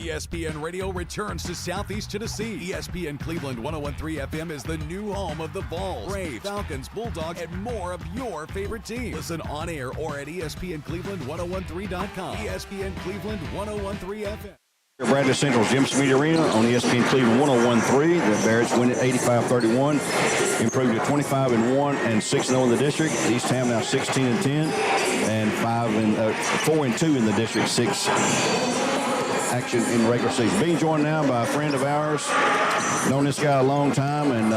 ESPN Radio returns to Southeast Tennessee. ESPN Cleveland 101.3 FM is the new home of the Vols, Braves, Falcons, Bulldogs, and more of your favorite teams. Listen on air or at ESPNCleveland1013.com. ESPN Cleveland 101.3 FM. Bradley Central's Jim Smith Arena on ESPN Cleveland 101.3. The Bears win at 85-31, improved to 25-1 and 6-0 in the district. East Ham now 16-10 and 4-2 in the district. 6 action in the regular season. Being joined now by a friend of ours. Known this guy a long time, and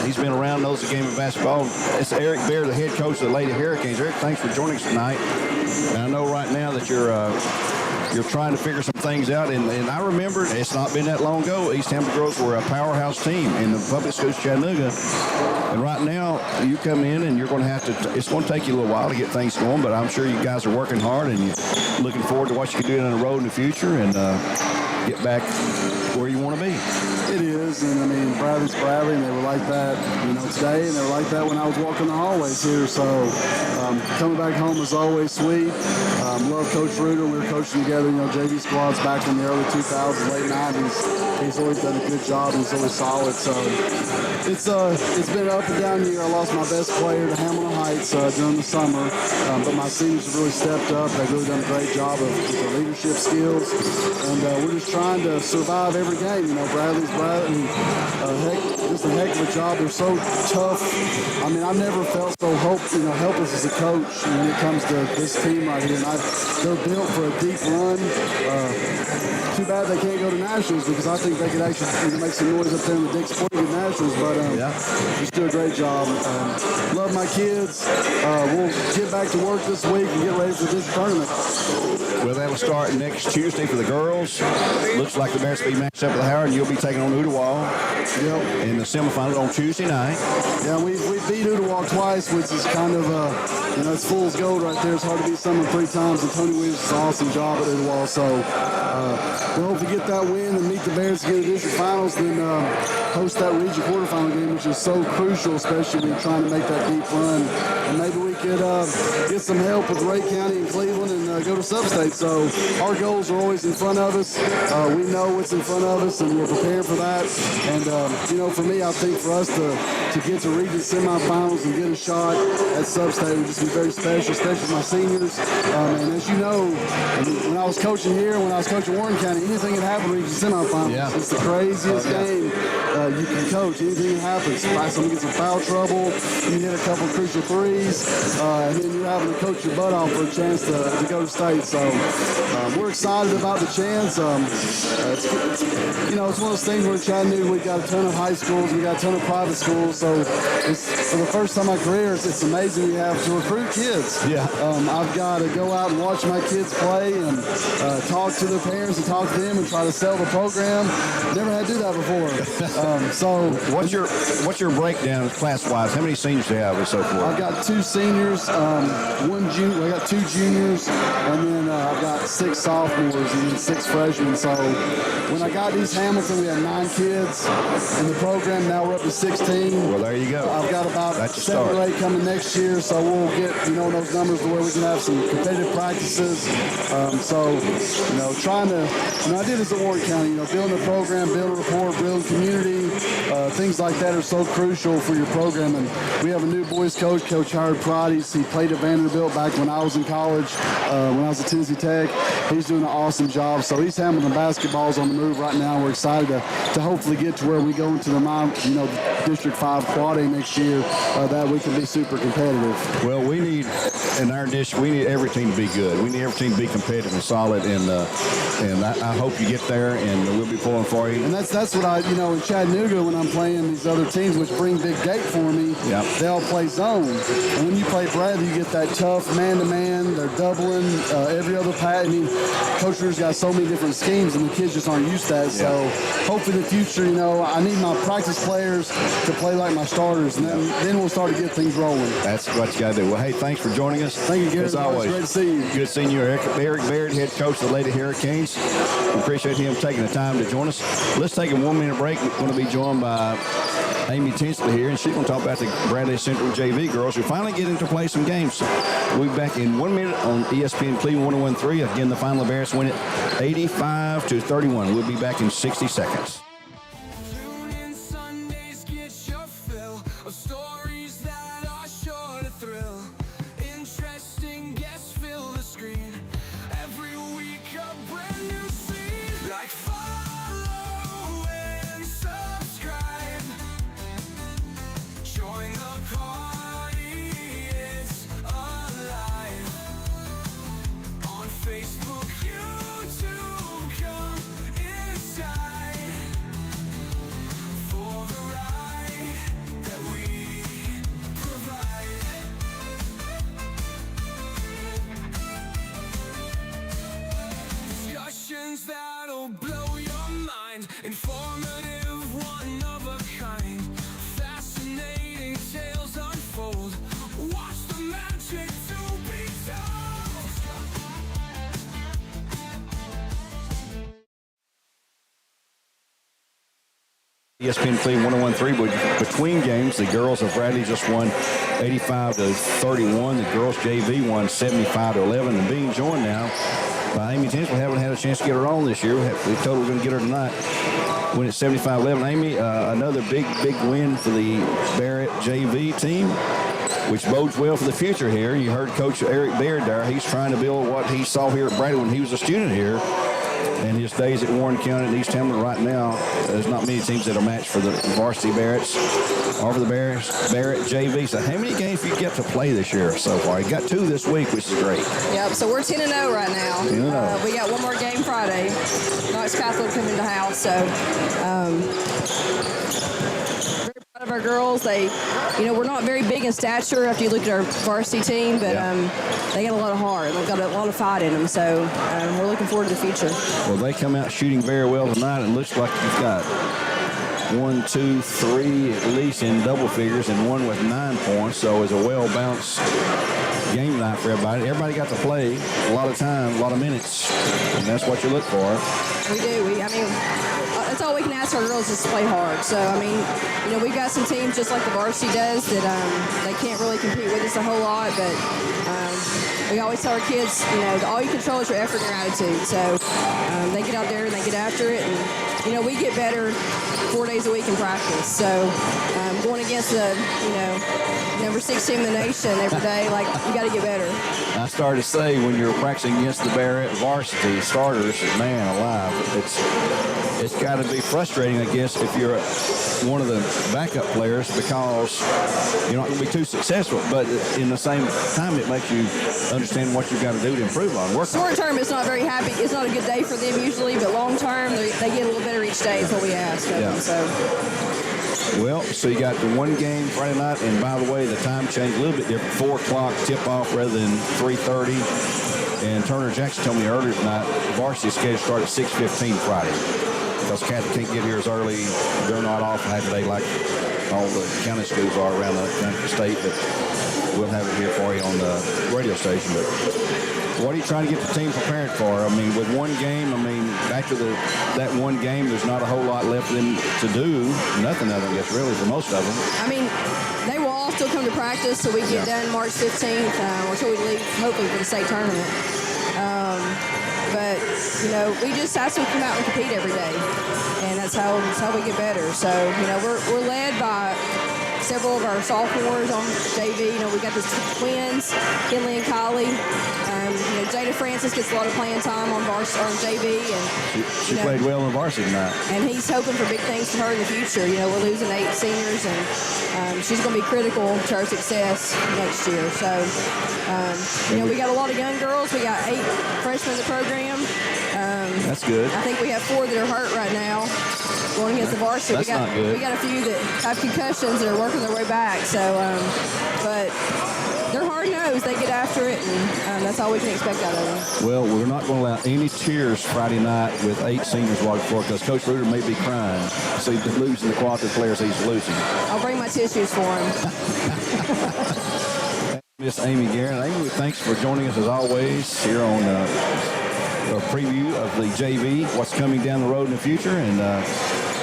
he's been around, knows the game of basketball. It's Eric Bear, the head coach of the Lady Hurricanes. Eric, thanks for joining us tonight. And I know right now that you're trying to figure some things out, and I remember it's not been that long ago. East Hampton Girls were a powerhouse team in the public schools of Chattanooga, and right now you come in and you're going to have to. It's going to take you a little while to get things going, but I'm sure you guys are working hard and you're looking forward to what you can do down the road in the future and get back where you want to be. It is, and I mean, Bradley's Bradley, and they were like that, today, and they were like that when I was walking the hallways here. So coming back home is always sweet. Love Coach Rader. We were coaching together, JV squads back in the early 2000s, late 90s. He's always done a good job. He's always solid. So it's been an up and down year. I lost my best player to Hamilton Heights during the summer, but my seniors have really stepped up. They've really done a great job with their leadership skills, and we're just trying to survive every game. Bradley's Bradley, just a heck of a job. They're so tough. I mean, I've never felt so helpless as a coach when it comes to this team right here. And they're built for a deep run. Too bad they can't go to Nationals because I think they could actually make some noise up there in the Dick's Sporting at Nationals. But just do a great job. Love my kids. We'll get back to work this week and get ready for this tournament. Well, that'll start next Tuesday for the girls. Looks like the Bears will be matched up with Howard, and you'll be taking on Ooltewah in the semifinals on Tuesday night. Yeah, we beat Ooltewah twice, which is kind of, it's fool's gold right there. It's hard to beat someone 3 times, and Tony Williams does an awesome job at Ooltewah. So we'll hopefully get that win and meet the Bears to get to district finals, then host that region quarterfinal game, which is so crucial, especially when you're trying to make that deep run. And maybe we could get some help with Ray County and Cleveland and go to Substate. So our goals are always in front of us. We know what's in front of us, and we're prepared for that. And, for me, I think for us to get to region semifinals and get a shot at Substate would just be very special, especially with my seniors. And as you know, when I was coaching here, when I was coaching Warren County, anything can happen in region semifinals. Yeah. It's the craziest game you can coach. Anything can happen. Someone gets in foul trouble, you hit a couple crucial threes, and then you're having to coach your butt off for a chance to go to state. So we're excited about the chance. It's one of those things where in Chattanooga we got a ton of high schools, we got a ton of private schools. So it's, for the first time in my career, it's amazing we have to recruit kids. Yeah. I've got to go out and watch my kids play and talk to their parents and talk to them and try to sell the program. Never had to do that before. So what's your breakdown class-wise? How many seniors do you have so far? I've got 2 seniors, 1 junior. I got 2 juniors, and then I've got 6 sophomores and then 6 freshmen. So when I got East Hamilton, we had 9 kids in the program. Now we're up to 16. Well, there you go. I've got about 7 or 8 coming next year, so we'll get those numbers to where we can have some competitive practices. Trying to, I did this at Warren County. Building a program, building rapport, building community, things like that are so crucial for your program. And we have a new boys coach, Coach Howard Prodies. He played at Vanderbilt back when I was in college, when I was at Tennessee Tech. He's doing an awesome job. So East Hamilton basketball is on the move right now. We're excited to hopefully get to where we go into the District 5 quad A next year, that we can be super competitive. Well, we need, in our district, we need every team to be good. We need every team to be competitive and solid, and I hope you get there, and we'll be pulling for you. And that's what I, in Chattanooga, when I'm playing these other teams, which bring big gate for me, they all play zone. And when you play Bradley, you get that tough man-to-man. They're doubling every other pass. I mean, Coach Rivers got so many different schemes, and the kids just aren't used to that. So hopefully in the future, I need my practice players to play like my starters, and then we'll start to get things rolling. That's what you got to do. Well, hey, thanks for joining us. Thank you, Gary. As always. Great to see you. Good seeing you, Eric Baird, head coach of the Lady Hurricanes. We appreciate him taking the time to join us. Let's take a 1-minute break. We're going to be joined by Amy Tinsley here, and she's going to talk about the Bradley Central JV girls who finally getting to play some games. We'll be back in 1 minute on ESPN Cleveland 101.3. Again, the final, the Bears win it 85-31. We'll be back in 60 seconds. That'll blow your mind. Informative, one of a kind. Fascinating tales unfold. Watch the magic to be told. ESPN Cleveland 101.3, but between games, the girls of Bradley just won 85-31. The girls JV won 75-11, and being joined now by Amy Tinsley. We haven't had a chance to get her on this year. We told her we're going to get her tonight. Win at 75-11. Amy, another big win for the Barrett JV team, which bodes well for the future here. You heard Coach Eric Baird there. He's trying to build what he saw here at Bradley when he was a student here. And his days at Warren County and East Hamlin right now, there's not many teams that are matched for the varsity Barretts or for the Barrett JV. So how many games do you get to play this year so far? You got 2 this week, which is great. Yep, so we're 10-0 right now. 10-0. We got one more game Friday. Knox Catholic coming to house, so very proud of our girls. They, we're not very big in stature after you look at our varsity team, but they got a lot of heart. They've got a lot of fight in them, so we're looking forward to the future. Well, they come out shooting very well tonight. It looks like you've got 1, 2, 3 at least in double figures and one with 9 points. So it's a well-balanced game tonight for everybody. Everybody got to play a lot of time, a lot of minutes, and that's what you look for. We do. That's all we can ask our girls is to play hard. So, we've got some teams just like the varsity does that they can't really compete with us a whole lot, but we always tell our kids, all you control is your effort and your attitude. So they get out there and they get after it, and, we get better 4 days a week in practice. So going against the, number 6 team in the nation every day, you got to get better. I started to say when you're practicing against the Barrett varsity starters, man alive, it's got to be frustrating, I guess, if you're one of the backup players because you're not going to be too successful. But in the same time, it makes you understand what you've got to do to improve on. Short term, it's not very happy. It's not a good day for them usually, but long term, they get a little better each day is what we ask of them. So. Well, so you got the one game Friday night, and by the way, the time changed a little bit different. 4 o'clock tip-off rather than 3:30. And Turner Jackson told me earlier tonight, varsity schedule started at 6:15 Friday. Because Catholic can't get here as early. They're not off half a day like all the county schools are around the state. But we'll have it here for you on the radio station. But what are you trying to get the team prepared for? With one game, after that one game, there's not a whole lot left for them to do. Nothing of them, I guess, really, for most of them. They will all still come to practice till we get done March 15th, or till we leave, hopefully, for the state tournament. But, we just ask them to come out and compete every day, and that's how we get better. So, we're led by several of our sophomores on JV. We got the twins, Kinley and Kylie. Jada Francis gets a lot of playing time on JV, and she played well in varsity tonight. And he's hoping for big things for her in the future. We're losing 8 seniors, and she's going to be critical to our success next year. So, we got a lot of young girls. We got 8 freshmen in the program. That's good. I think we have 4 that are hurt right now going against the varsity. That's not good. We got a few that have concussions that are working their way back. So, but they're hard-nosed. They get after it, and that's all we can expect out of them. Well, we're not going to allow any tears Friday night with 8 seniors walking forward because Coach Rader may be crying. So he's losing the quality of players he's losing. I'll bring my tissues for him. Miss Amy Garrett. Amy, thanks for joining us as always here on a preview of the JV, what's coming down the road in the future, and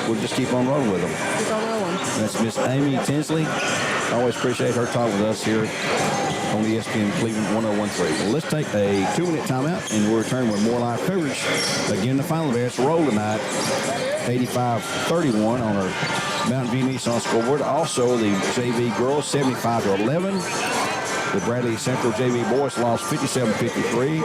we'll just keep on rolling with them. Keep on rolling. That's Miss Amy Tinsley. I always appreciate her talking with us here on ESPN Cleveland 101.3. Well, let's take a 2-minute timeout, and we'll return with more live coverage. Again, the final Bears roll tonight, 85-31 on our Mountain View Nissan scoreboard. Also, the JV girls, 75-11. The Bradley Central JV boys lost 57-53.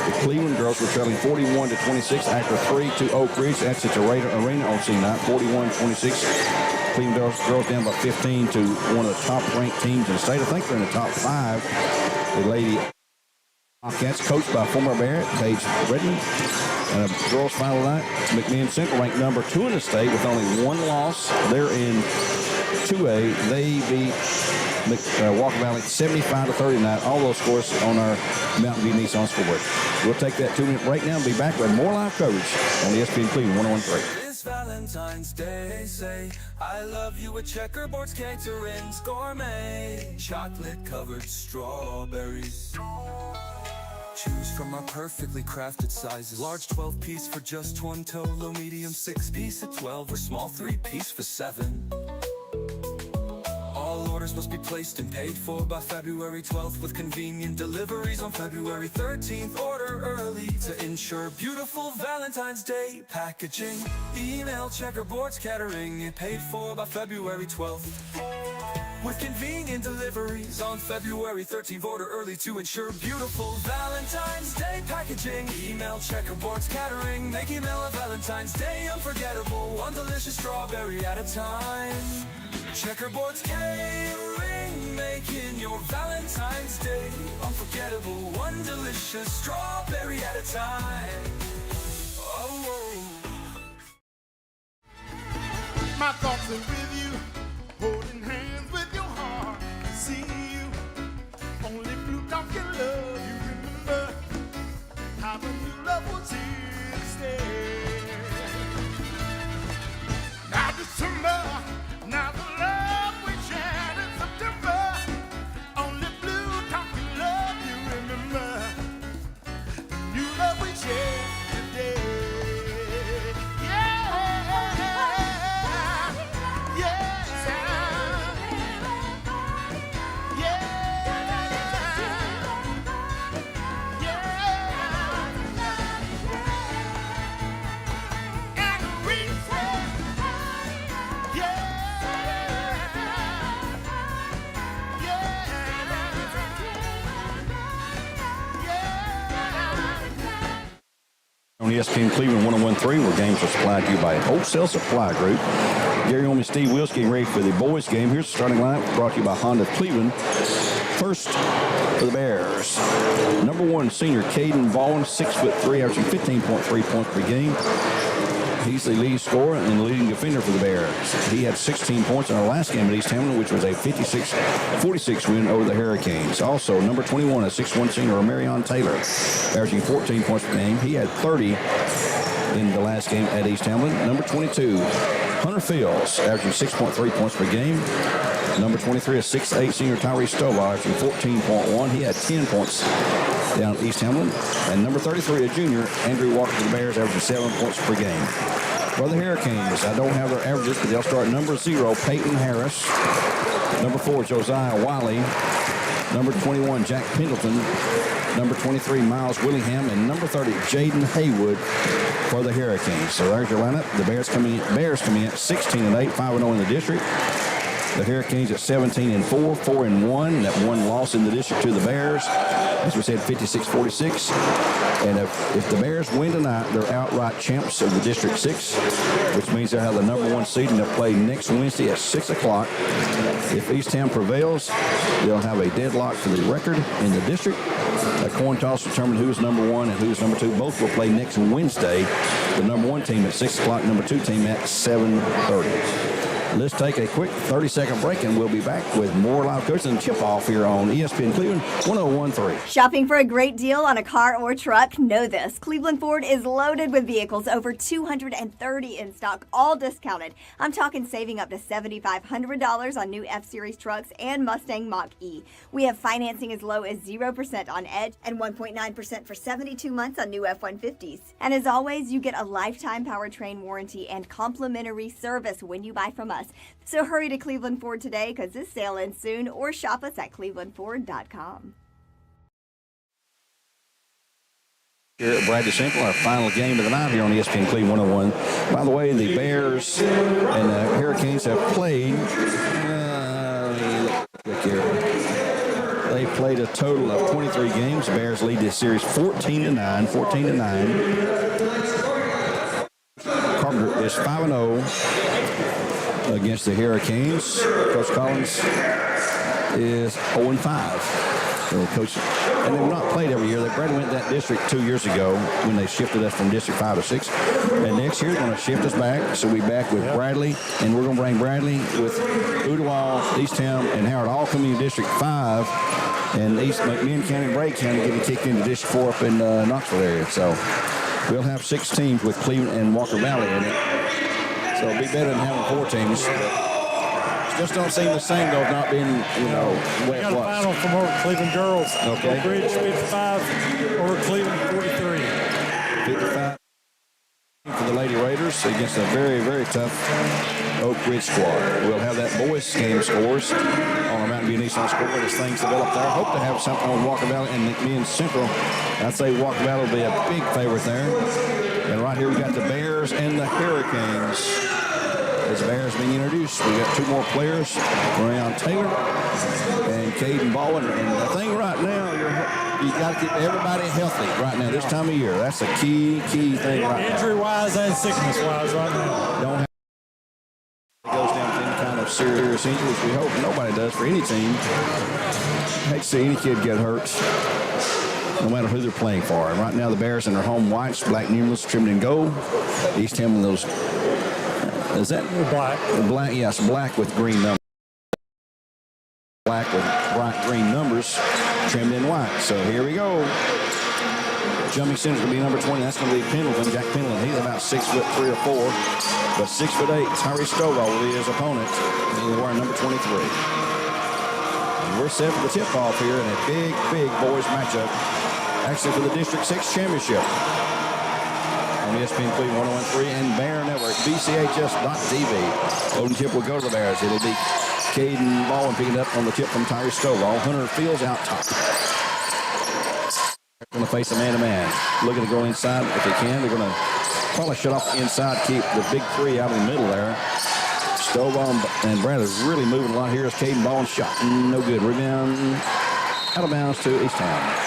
The Cleveland girls were trailing 41-26 after 3 to Oak Ridge. That's at the Rader Arena on C-Night, 41-26. Cleveland girls down by 15 to one of the top-ranked teams in the state. I think they're in the top 5. The Lady Wildcats, coached by former Bear, Paige Redmond. And a girls' final night, McMinn Central ranked number 2 in the state with only 1 loss. They're in 2A. They beat Walker Valley 75-30 tonight. All those scores on our Mountain View Nissan scoreboard. We'll take that 2-minute break now and be back with more live coverage on ESPN Cleveland 101.3. This Valentine's Day, say I love you with Checkerboard's Catering's Gourmet chocolate-covered strawberries. Choose from our perfectly crafted sizes. Large 12-piece for just $1, low medium 6-piece at 12, or small 3-piece for $7. All orders must be placed and paid for by February 12th with convenient deliveries on February 13th. Order early to ensure beautiful Valentine's Day packaging. Email Checkerboard's Catering and paid for by February 12th. With convenient deliveries on February 13th, order early to ensure beautiful Valentine's Day packaging. Email Checkerboard's Catering, make email a Valentine's Day unforgettable, one delicious strawberry at a time. Checkerboard's Catering, making your Valentine's Day unforgettable, one delicious strawberry at a time. Oh. My thoughts are with you, holding hands with your heart. See you, only blue talk can love you. Remember how the new love was here to stay. Now December, now the love we shared in September. Only blue talk can love you. Remember the new love we shared today. On ESPN Cleveland 101.3, where games are supplied to you by Wholesale Supply Group. Gary Holman and Steve Wills getting ready for the boys' game. Here's the starting lineup brought to you by Honda of Cleveland. First for the Bears, number 1 senior Caden Baldwin, 6'3", averaging 15.3 points per game. He's the leading scorer and the leading defender for the Bears. He had 16 points in our last game at East Hamilton, which was a 56-46 win over the Hurricanes. Also, number 21, a 6'1" senior, Marion Taylor, averaging 14 points per game. He had 30 in the last game at East Hamilton. Number 22, Hunter Fields, averaging 6.3 points per game. Number 23, a 6'8" senior, Tyree Stovall, averaging 14.1. He had 10 points down at East Hamilton. And number 33, a junior, Andrew Walker for the Bears, averaging 7 points per game. For the Hurricanes, I don't have their averages, but they'll start number 0, Peyton Harris. Number 4, Josiah Wiley. Number 21, Jack Pendleton. Number 23, Miles Willingham. And number 30, Jaden Haywood for the Hurricanes. So there's your lineup. The Bears coming in at 16-8, 5-0 in the district. The Hurricanes at 17-4, 4-1. That one loss in the district to the Bears. As we said, 56-46. And if the Bears win tonight, they're outright champs of the District 6, which means they'll have the number 1 seed, and they'll play next Wednesday at 6 o'clock. If East Town prevails, they'll have a deadlock for the record in the district. A coin toss will determine who's number 1 and who's number 2. Both will play next Wednesday. The number 1 team at 6 o'clock, number 2 team at 7:30. Let's take a quick 30-second break, and we'll be back with more live coverage and tip-off here on ESPN Cleveland 101.3. Shopping for a great deal on a car or truck? Know this. Cleveland Ford is loaded with vehicles, over 230 in stock, all discounted. I'm talking saving up to $7,500 on new F-Series trucks and Mustang Mach-E. We have financing as low as 0% on Edge and 1.9% for 72 months on new F-150s. And as always, you get a lifetime powertrain warranty and complimentary service when you buy from us. us. So hurry to Cleveland Ford today because this sale ends soon, or shop us at clevelandford.com. Here at Bradley Central, our final game of the night here on ESPN Cleveland 101. By the way, the Bears and the Hurricanes have played. They played a total of 23 games. The Bears lead this series 14-9. Carpenter is 5-0 against the Hurricanes. Coach Collins is 0-5. So coach, and they've not played every year. Brad went that district 2 years ago when they shifted us from District 5 to 6. And next year they're going to shift us back. So we'll be back with Bradley, and we're going to bring Bradley with Ooltewah, Eastham, and Howard all coming in District 5. And East McMinn County and Bray County getting kicked into District 4 up in Knoxville area. So we'll have 6 teams with Cleveland and Walker Valley in it. So it'll be better than having 4 teams. Just don't seem the same, though, not being, We got a final from over Cleveland girls. Okay. Oak Ridge 55 over Cleveland 43. 55 for the Lady Raiders against a very, very tough Oak Ridge squad. We'll have that boys game scores on our Mountain View Nissan scoreboard as things develop there. Hope to have something on Walker Valley and McMinn Central. I'd say Walker Valley will be a big favorite there. And right here we got the Bears and the Hurricanes. As the Bears being introduced, we got 2 more players, Ryan Taylor and Caden Baldwin. And the thing right now, you got to keep everybody healthy right now, this time of year. That's a key thing right now. Injury-wise and sickness-wise right now. Don't have it goes down to any kind of serious injury, which we hope nobody does for any team. I hate to see any kid get hurt, no matter who they're playing for. And right now, the Bears in their home whites, black numerals, trimmed in gold. Eastham in those. Is that black? Black, yes, black with green numbers. Black with bright green numbers, trimmed in white. So here we go. Jumping center is going to be number 20. That's going to be Pendleton, Jack Pendleton. He's about 6'3" or 4, but 6'8". Tyree Stovall will be his opponent. He's wearing number 23. And we're set for the tip-off here in a big boys matchup. Actually, for the District 6 championship. On ESPN Cleveland 101.3 and Bear Network, BCHS.TV. Loading tip will go to the Bears. It'll be Caden Baldwin picking up on the tip from Tyree Stovall. Hunter Fields out top. They're going to face a man-to-man. Looking to go inside if they can. They're going to probably shut off the inside, keep the big 3 out in the middle there. Stovall and Bradley really moving a lot here as Caden Baldwin's shot. No good. Rebound out of bounds to Eastham.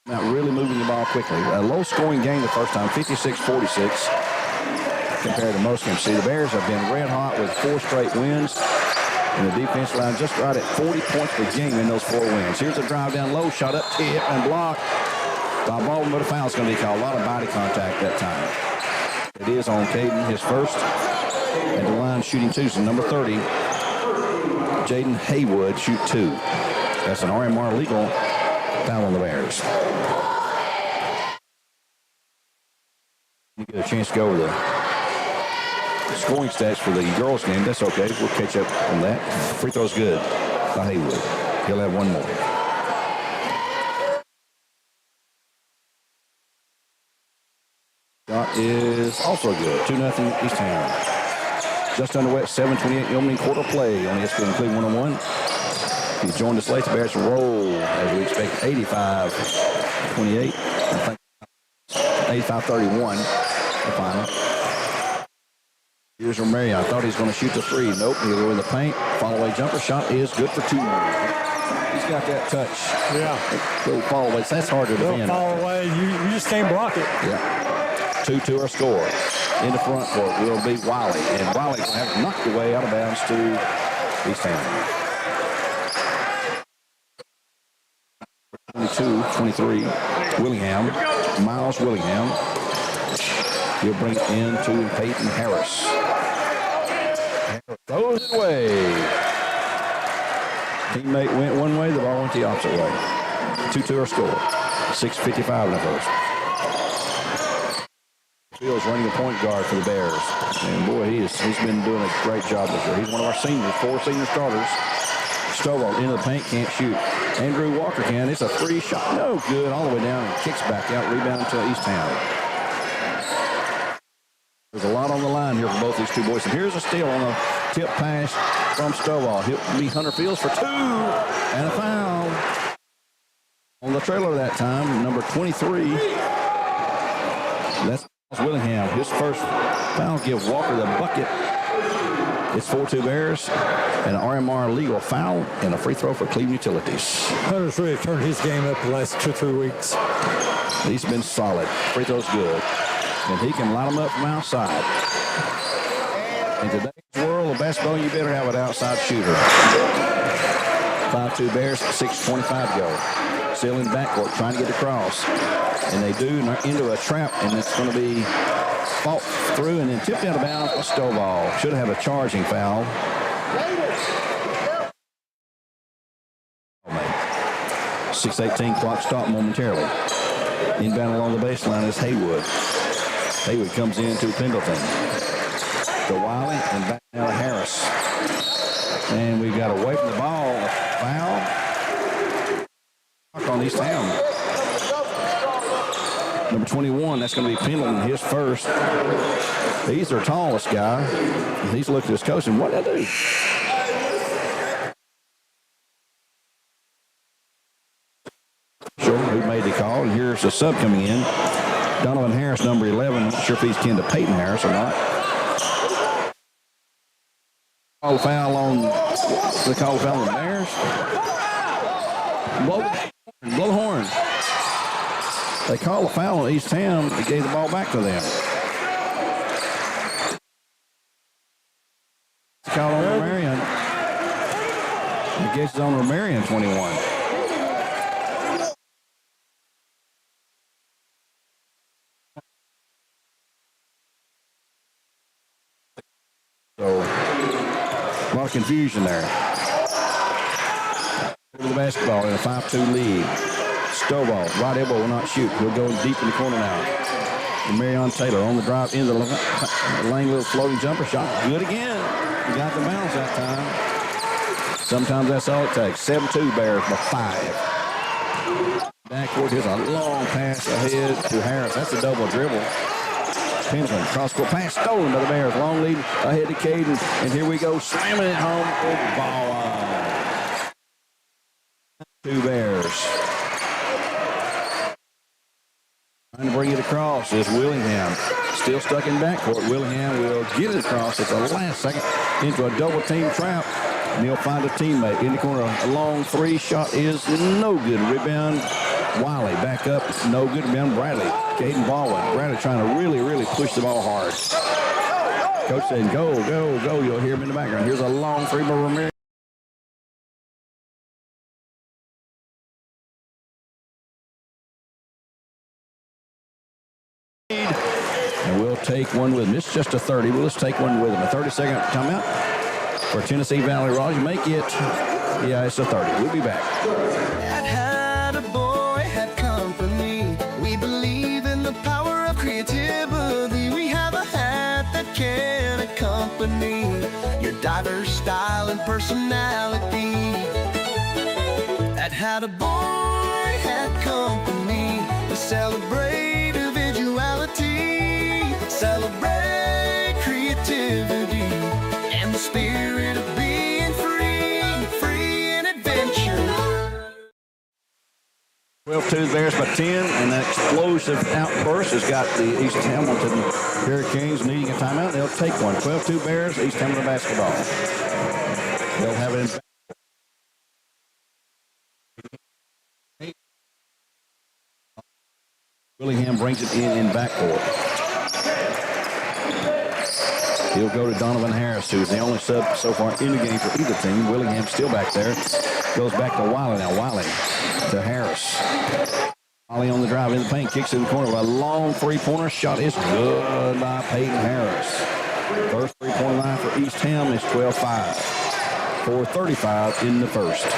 Now really moving the ball quickly. A low-scoring game the first time, 56-46 compared to most games. See, the Bears have been red hot with 4 straight wins. And the defense line just right at 40 points per game in those 4 wins. Here's a drive down low, shot up, tip, and block by Baldwin, but a foul's going to be called. A lot of body contact that time. It is on Caden, his first. At the line shooting 2, so number 30, Jaden Haywood, shoot 2. That's an RMR legal foul on the Bears. You get a chance to go over the scoring stats for the girls game. That's okay. We'll catch up on that. Free throw's good by Haywood. He'll have 1 more. Shot is also good. 2-0 Eastham. Just underway, 7:28 opening quarter play on ESPN Cleveland 101. He's joined us late. The Bears roll as we expect 85-28. 85-31 the final. Here's Romero. I thought he was going to shoot the 3. Nope. He'll go in the paint. Follow-away jumper shot is good for 2. He's got that touch. Yeah. Little follow-aways. That's hard to defend. Follow away. You just can't block it. Yeah. 2-2 our score. In the front court will be Wiley. And Wiley will have knocked away out of bounds to Eastham. 22-23, Willingham, Miles Willingham. He'll bring it in to Peyton Harris. Throws it away. Teammate went one way, the ball went the opposite way. 2-2 our score. 6:55 in the first. Fields running the point guard for the Bears. And boy, he's been doing a great job this year. He's one of our seniors, 4 senior starters. Stovall into the paint, can't shoot. Andrew Walker can. It's a free shot. No good. All the way down and kicks back out. Rebound to Eastham. There's a lot on the line here for both these two boys. And here's a steal on a tip pass from Stovall. He'll be Hunter Fields for 2 and a foul on the trailer that time, number 23. That's Willingham. His first foul give Walker the bucket. It's 4-2 Bears, and an RMR legal foul and a free throw for Cleveland Utilities. Hunter's really turned his game up the last 2 or 3 weeks. He's been solid. Free throw's good. And he can line them up from outside. In today's world of basketball, you better have an outside shooter. 5-2 Bears, 6:25 to go. Still in backcourt, trying to get across. And they do, and they're into a trap, and it's going to be fought through and then tipped out of bounds by Stovall. Should have a charging foul. 6:18 clock stop momentarily. Inbound along the baseline is Haywood. Haywood comes in to Pendleton. To Wiley and back now to Harris. And we've got away from the ball. A foul on East Town. Number 21, that's going to be Pendleton, his first. He's their tallest guy. And he's looked at his coach and what did I do? Who made the call? And here's the sub coming in. Donovan Harris, number 11. I'm not sure if he's kin to Peyton Harris or not. Call the foul on the Bears. Blow the horn. They call a foul on East Town. They gave the ball back to them. Call on Romarian. I guess it's on Romarian, 21. So, a lot of confusion there. Over the basketball in a 5-2 lead. Stovall, right elbow will not shoot. He'll go deep in the corner now. And Marion Taylor on the drive into the lane, little floating jumper shot. Good again. He got the bounce that time. Sometimes that's all it takes. 7-2 Bears by 5. Backcourt, here's a long pass ahead to Harris. That's a double dribble. Pendleton, cross-court pass stolen by the Bears. Long lead ahead to Caden. And here we go, slamming it home. Ball on. 2 Bears. Trying to bring it across is Willingham. Still stuck in backcourt. Willingham will get it across at the last second into a double-team trap. And he'll find a teammate in the corner. A long 3 shot is no good. Rebound. Wiley back up. No good. Rebound. Bradley. Caden Baldwin. Bradley trying to really push the ball hard. Coach saying, go, go, go. You'll hear him in the background. Here's a long 3 by Ramirez. And we'll take one with him. It's just a 30, but let's take one with him. A 30-second timeout for Tennessee Valley Raj. Make it, yeah, it's a 30. We'll be back. Had a boy, had company. We believe in the power of creativity. We have a hat that can accompany your diverse style and personality. That had a boy, had company. We celebrate individuality, celebrate creativity, and the spirit of being free and adventure. 12-2 Bears by 10, and that explosive outburst has got the East Hamilton Hurricanes needing a timeout. They'll take one. 12-2 Bears, East Hamilton basketball. They'll have it in. Willingham brings it in backcourt. He'll go to Donovan Harris, who's the only sub so far in the game for either team. Willingham still back there. Goes back to Wiley now. Wiley to Harris. Wiley on the drive in the paint. Kicks in the corner with a long 3-pointer. Shot is good by Peyton Harris. First 3-point line for East Ham is 12-5. 4:35 in the first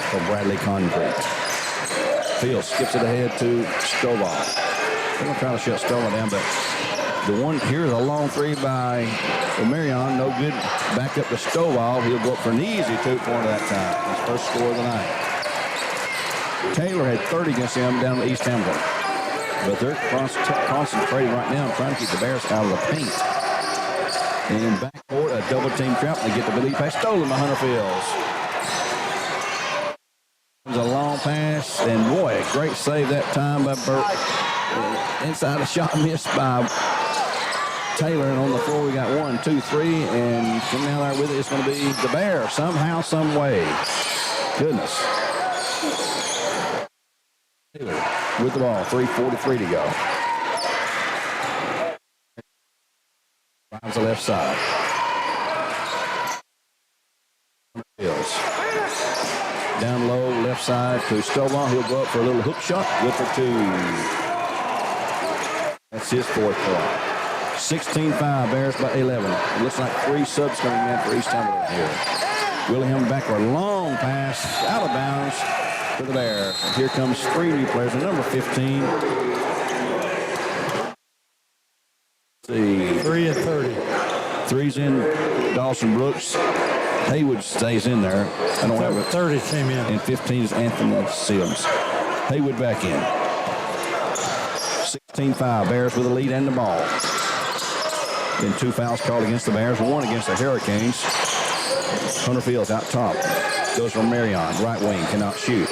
for Bradley Concrete. Fields skips it ahead to Stovall. They're going to try to shut Stovall down, but the one here's a long 3 by Marion. No good. Back up to Stovall. He'll go up for an easy 2-pointer that time. His first score of the night. Taylor had 30 against him down to East Hamilton. But they're concentrating right now, trying to keep the Bears out of the paint. And backcourt, a double team trap. They get the lead pass stolen by Hunter Fields. It was a long pass, and boy, a great save that time by Burt. Inside a shot missed by Taylor, and on the floor we got 1, 2, 3, and coming down there with it, it's going to be the Bears somehow, some way. Goodness. Taylor with the ball, 3:43 to go. Finds the left side. Fields. Down low, left side to Stovall. He'll go up for a little hook shot. Good for 2. That's his 4th point. 16-5, Bears by 11. It looks like 3 subs coming in for East Hamilton here. Willingham backward, long pass, out of bounds for the Bears. Here comes 3 new players. And number 15. See. 3 and 30. 3's in Dawson Brooks. Haywood stays in there. I don't have it. 30 came in. And 15 is Anthony Sims. Haywood back in. 16-5, Bears with the lead and the ball. Then 2 fouls called against the Bears, 1 against the Hurricanes. Hunter Fields out top. Goes for Marion, right wing, cannot shoot.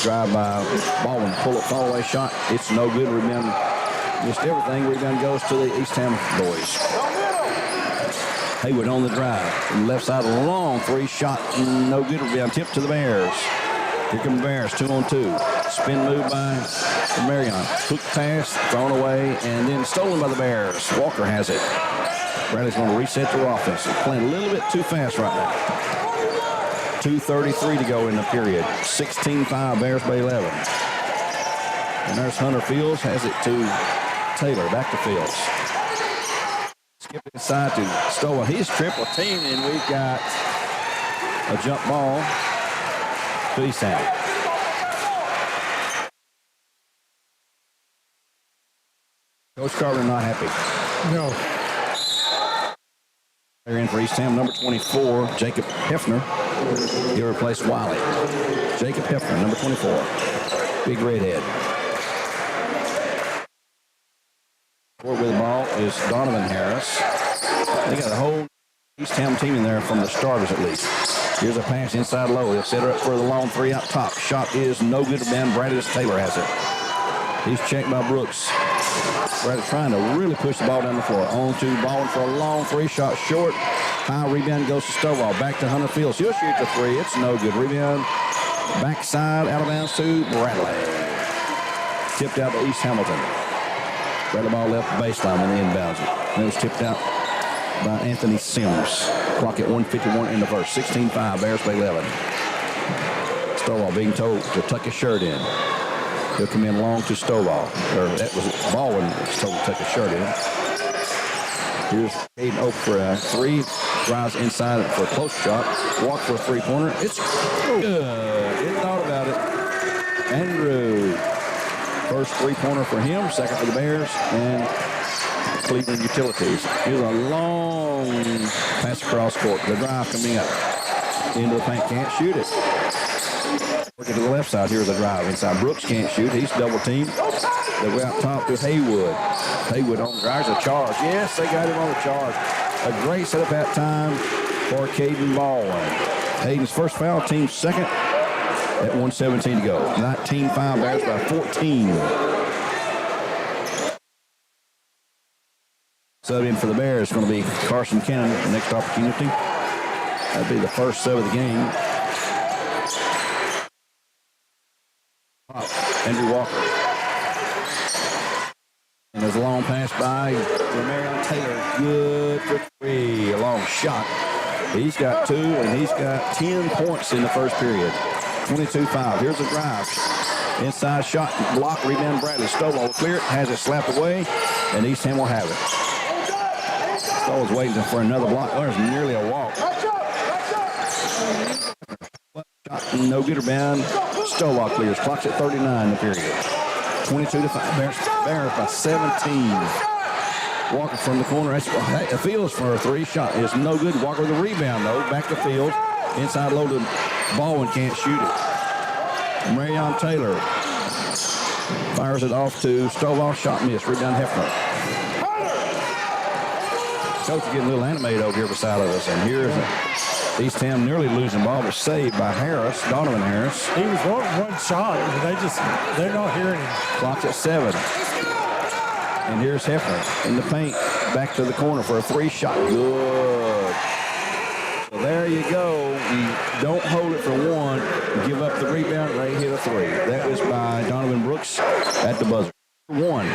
Drive by Baldwin, pull-up fall-away shot. It's no good. Rebound missed everything. Rebound goes to the East Ham boys. Haywood on the drive. From the left side, a long 3 shot. No good. Rebound tip to the Bears. Here come the Bears, 2-on-2. Spin move by Marion. Hook pass, thrown away, and then stolen by the Bears. Walker has it. Bradley's going to reset their offense. They're playing a little bit too fast right now. 2:33 to go in the period. 16-5, Bears by 11. And there's Hunter Fields, has it to Taylor. Back to Fields. Skip inside to Stowa. He's triple teamed, and we've got a jump ball to East Ham. Coach Carter not happy. No. They're in for East Ham, number 24, Jacob Hefner. He'll replace Wiley. Jacob Hefner, number 24. Big redhead. Forward with the ball is Donovan Harris. They got a whole East Ham team in there from the starters at least. Here's a pass inside low. He'll set her up for the long 3 out top. Shot is no good. Man, Bradley Taylor has it. He's checked by Brooks. Bradley trying to really push the ball down the floor. On to Baldwin for a long 3 shot short. High rebound goes to Stovall. Back to Hunter Fields. He'll shoot the 3. It's no good. Rebound. Backside out of bounds to Bradley. Tipped out to East Hamilton. Bradley ball left baseline when he inbounds it. And it was tipped out by Anthony Sims. Clock at 1:51 in the first. 16-5, Bears by 11. Stovall being told to tuck his shirt in. He'll come in long to Stovall. Or that was Baldwin was told to tuck his shirt in. Here's Caden Oak for a 3. Drives inside for a close shot. Walk for a 3-pointer. It's good. Didn't thought about it. Andrew. First 3-pointer for him. Second for the Bears. And Cleveland Utilities. Here's a long pass across court. The drive coming up. Into the paint. Can't shoot it. Working to the left side. Here's a drive inside. Brooks can't shoot. He's double teamed. They go out top to Haywood. Haywood on the drive. There's a charge. Yes, they got him on the charge. A great setup that time for Caden Baldwin. Hayden's first foul. Team's second at 1:17 to go. 19-5 Bears by 14. Sub in for the Bears is going to be Carson Cannon. The next opportunity. That'd be the first sub of the game. Andrew Walker. And there's a long pass by Marion Taylor. Good for 3. A long shot. He's got 2, and he's got 10 points in the first period. 22-5. Here's a drive. Inside shot. Block. Rebound. Bradley. Stovall will clear it. Has it slapped away. And East Ham will have it. Stovall's waiting for another block. There's nearly a walk. Shot. No good. Rebound. Stovall clears. Clock's at 39 in the period. 22-5. Bears by 17. Walker from the corner. That's Fields for a 3 shot. Is no good. Walker with a rebound though. Back to Fields. Inside low to Baldwin. Can't shoot it. Marion Taylor Fires it off to Stovall. Shot miss. Rebound Hefner. Coach is getting a little animated over here beside of us. And here's East Ham nearly losing ball, but saved by Harris, Donovan Harris. He was one shot. They're not hearing him. Clock's at 7. And here's Hefner in the paint. Back to the corner for a 3-shot. Good. So there you go. You don't hold it for 1. Give up the rebound. Ray hit a 3. That was by Donovan Brooks at the buzzer. 1.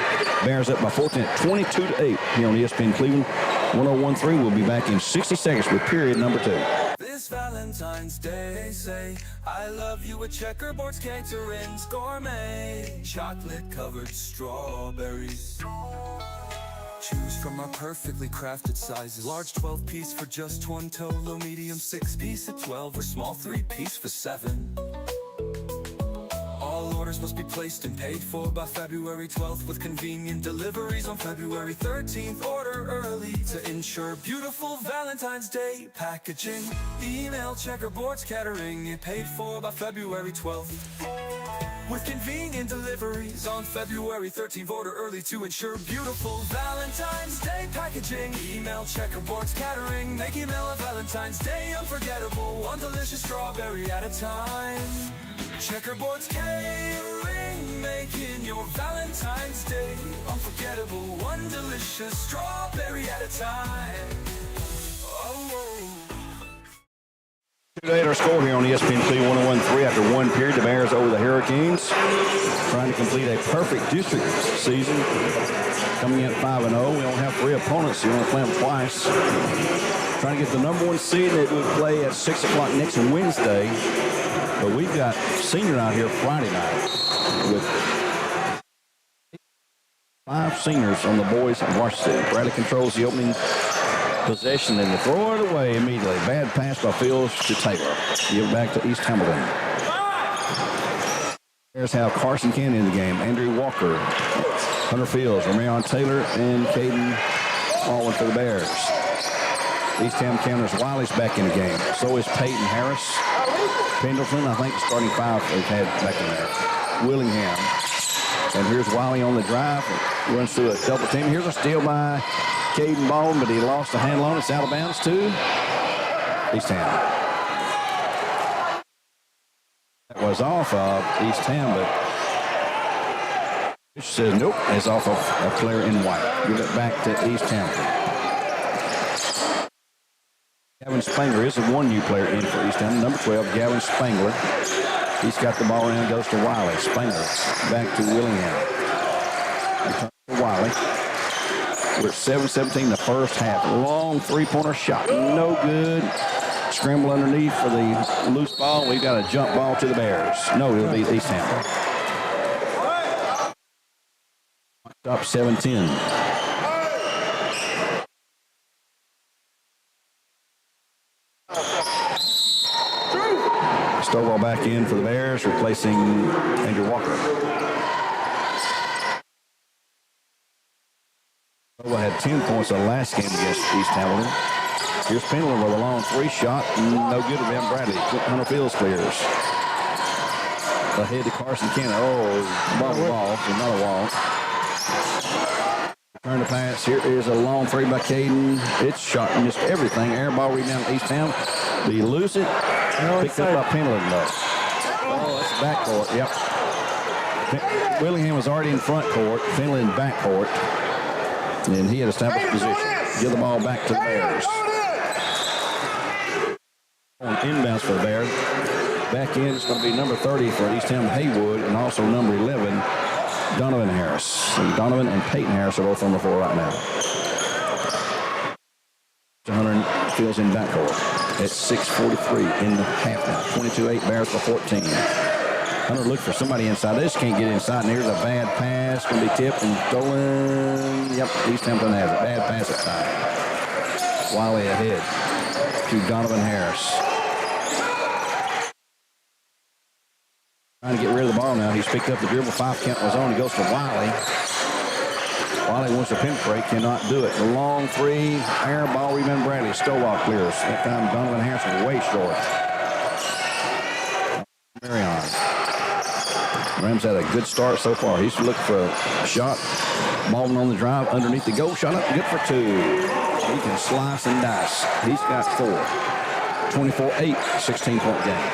Bears up by 14, 22-8 here on ESPN Cleveland. 101.3. We'll be back in 60 seconds with period number 2. This Valentine's Day, say I love you with Checkerboard's Catering's gourmet chocolate-covered strawberries. Choose from our perfectly crafted sizes. Large 12-piece for just $1, medium 6-piece at 12, or small 3-piece for $7. All orders must be placed and paid for by February 12th with convenient deliveries on February 13th. Order early to ensure beautiful Valentine's Day packaging. Email Checkerboard's Catering and paid for by February 12th. With convenient deliveries on February 13th, order early to ensure beautiful Valentine's Day packaging. Email Checkerboard's Catering, make email a Valentine's Day unforgettable, one delicious strawberry at a time. Checkerboard's Catering, making your Valentine's Day unforgettable, one delicious strawberry at a time. Our score here on ESPN Cleveland 101.3 after 1 period. The Bears over the Hurricanes, trying to complete a perfect district season, coming in at 5-0. We don't have 3 opponents. You want to play them twice. Trying to get the number 1 seed that would play at 6 o'clock next Wednesday. But we've got senior out here Friday night with 5 seniors on the boys varsity. Bradley controls the opening possession and they throw it away immediately. Bad pass by Fields to Taylor. Give it back to East Hamilton. Here's how Carson Cannon in the game. Andrew Walker, Hunter Fields, Romeo Taylor, and Caden Alwyn for the Bears. East Ham counters. Wiley's back in the game. So is Peyton Harris. Pendleton, I think, starting 5 they've had back in there. Willingham. And here's Wiley on the drive. Runs through a double team. Here's a steal by Caden Baldwin, but he lost the handle on it. It's out of bounds to East Ham. That was off of East Ham, but it says nope. It's off of a player in white. Give it back to East Hamilton. Gavin Spangler is the 1 new player in for East Ham. Number 12, Gavin Spangler. He's got the ball around, goes to Wiley. Spangler back to Willingham. Return to Wiley. We're at 7-17 the first half. Long 3-pointer shot. No good. Scramble underneath for the loose ball. We've got a jump ball to the Bears. No, it'll be East Ham. Up 7-10. Stovall back in for the Bears, replacing Andrew Walker. Stovall had 10 points the last game against East Hamilton. Here's Pendleton with a long 3-shot. No good to Ben Bradley. Hunter Fields clears. Ahead to Carson Cannon. Oh, ball, so not a wall. Turn the pass. Here is a long 3 by Caden. It's shot, missed everything. Air ball rebound East Ham. Do you lose it? Picked up by Pendleton, though. Oh, that's backcourt. Yep. Willingham was already in front court. Pendleton back court. And he had established position. Give the ball back to the Bears. On inbounds for the Bears. Back in, it's going to be number 30 for East Ham Haywood, and also number 11, Donovan Harris. And Donovan and Peyton Harris are both on the floor right now. Hunter Fields in backcourt. It's 6:43 in the half now. 22-8 Bears for 14. Hunter looked for somebody inside. They just can't get inside. And here's a bad pass. Going to be tipped and stolen. Yep, East Hampton has it. Bad pass at time. Wiley ahead to Donovan Harris. Trying to get rid of the ball now. He's picked up the dribble. 5 count was on. He goes to Wiley. Wiley wants to penetrate, cannot do it. The long 3, air ball, rebound Bradley. Stovall clears. That time Donovan Harris was way short. Marion. Rams had a good start so far. He's looking for a shot. Ballman on the drive underneath the goal. Shot up, good for 2. He can slice and dice. He's got 4. 24-8, 16-point game.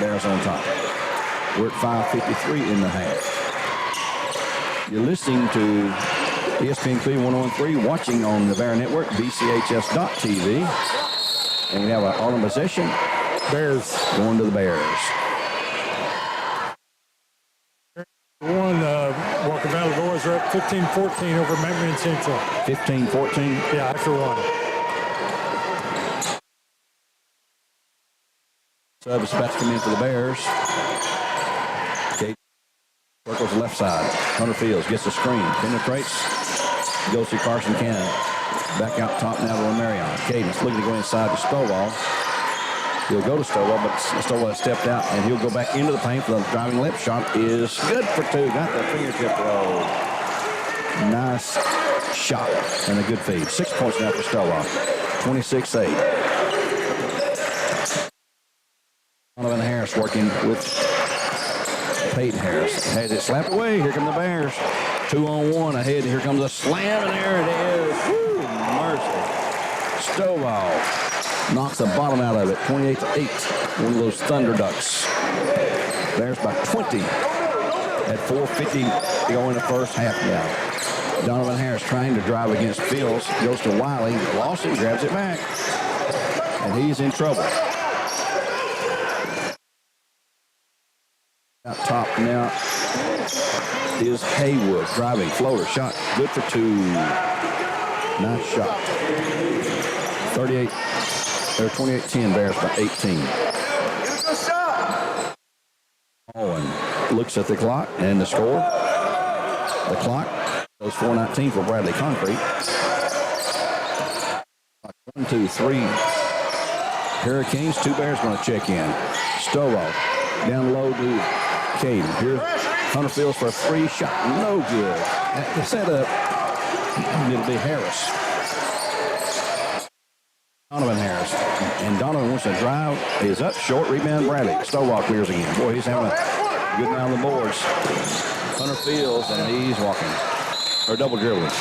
Bears on top. We're at 5:53 in the half. You're listening to ESPN Cleveland 101.3, watching on the Bear Network, BCHS.TV. And we have an all in possession. Bears. Going to the Bears. Walker Valley boys are up 15-14 over McMinn Central. 15-14? Yeah, after 1. Sub is about to come in for the Bears. Okay. Circles the left side. Hunter Fields gets the screen. Penetrates. Goes to Carson Cannon. Back out top now to Romarion. Caden's looking to go inside to Stovall. He'll go to Stovall, but Stovall has stepped out, and he'll go back into the paint for the driving lip. Shot is good for 2. Got the fingertip roll. Nice shot and a good feed. 6 points now for Stovall. 26-8. Donovan Harris working with Peyton Harris. Has it slapped away. Here come the Bears. 2-on-1 ahead. Here comes a slam, and there it is. Woo, mercy. Stovall knocks the bottom out of it. 28-8. One of those Thunder Ducks. Bears by 20 at 4:50 to go in the first half now. Donovan Harris trying to drive against Fields. Goes to Wiley. Lost it. Grabs it back. And he's in trouble. Out top now is Haywood driving, floater shot, good for 2. Nice shot. 28-10 Bears by 18. Owen looks at the clock and the score. The clock goes 4:19 for Bradley Concrete. 1, 2, 3. Hurricanes. 2 Bears going to check in. Stovall down low to Caden. Here's Hunter Fields for a 3 shot. No good. At the setup, it'll be Harris. Donovan Harris. And Donovan wants to drive. Is up short. Rebound Bradley. Stovall clears again. Boy, he's having a good night on the boards. Hunter Fields, and he's walking. Or double dribbling.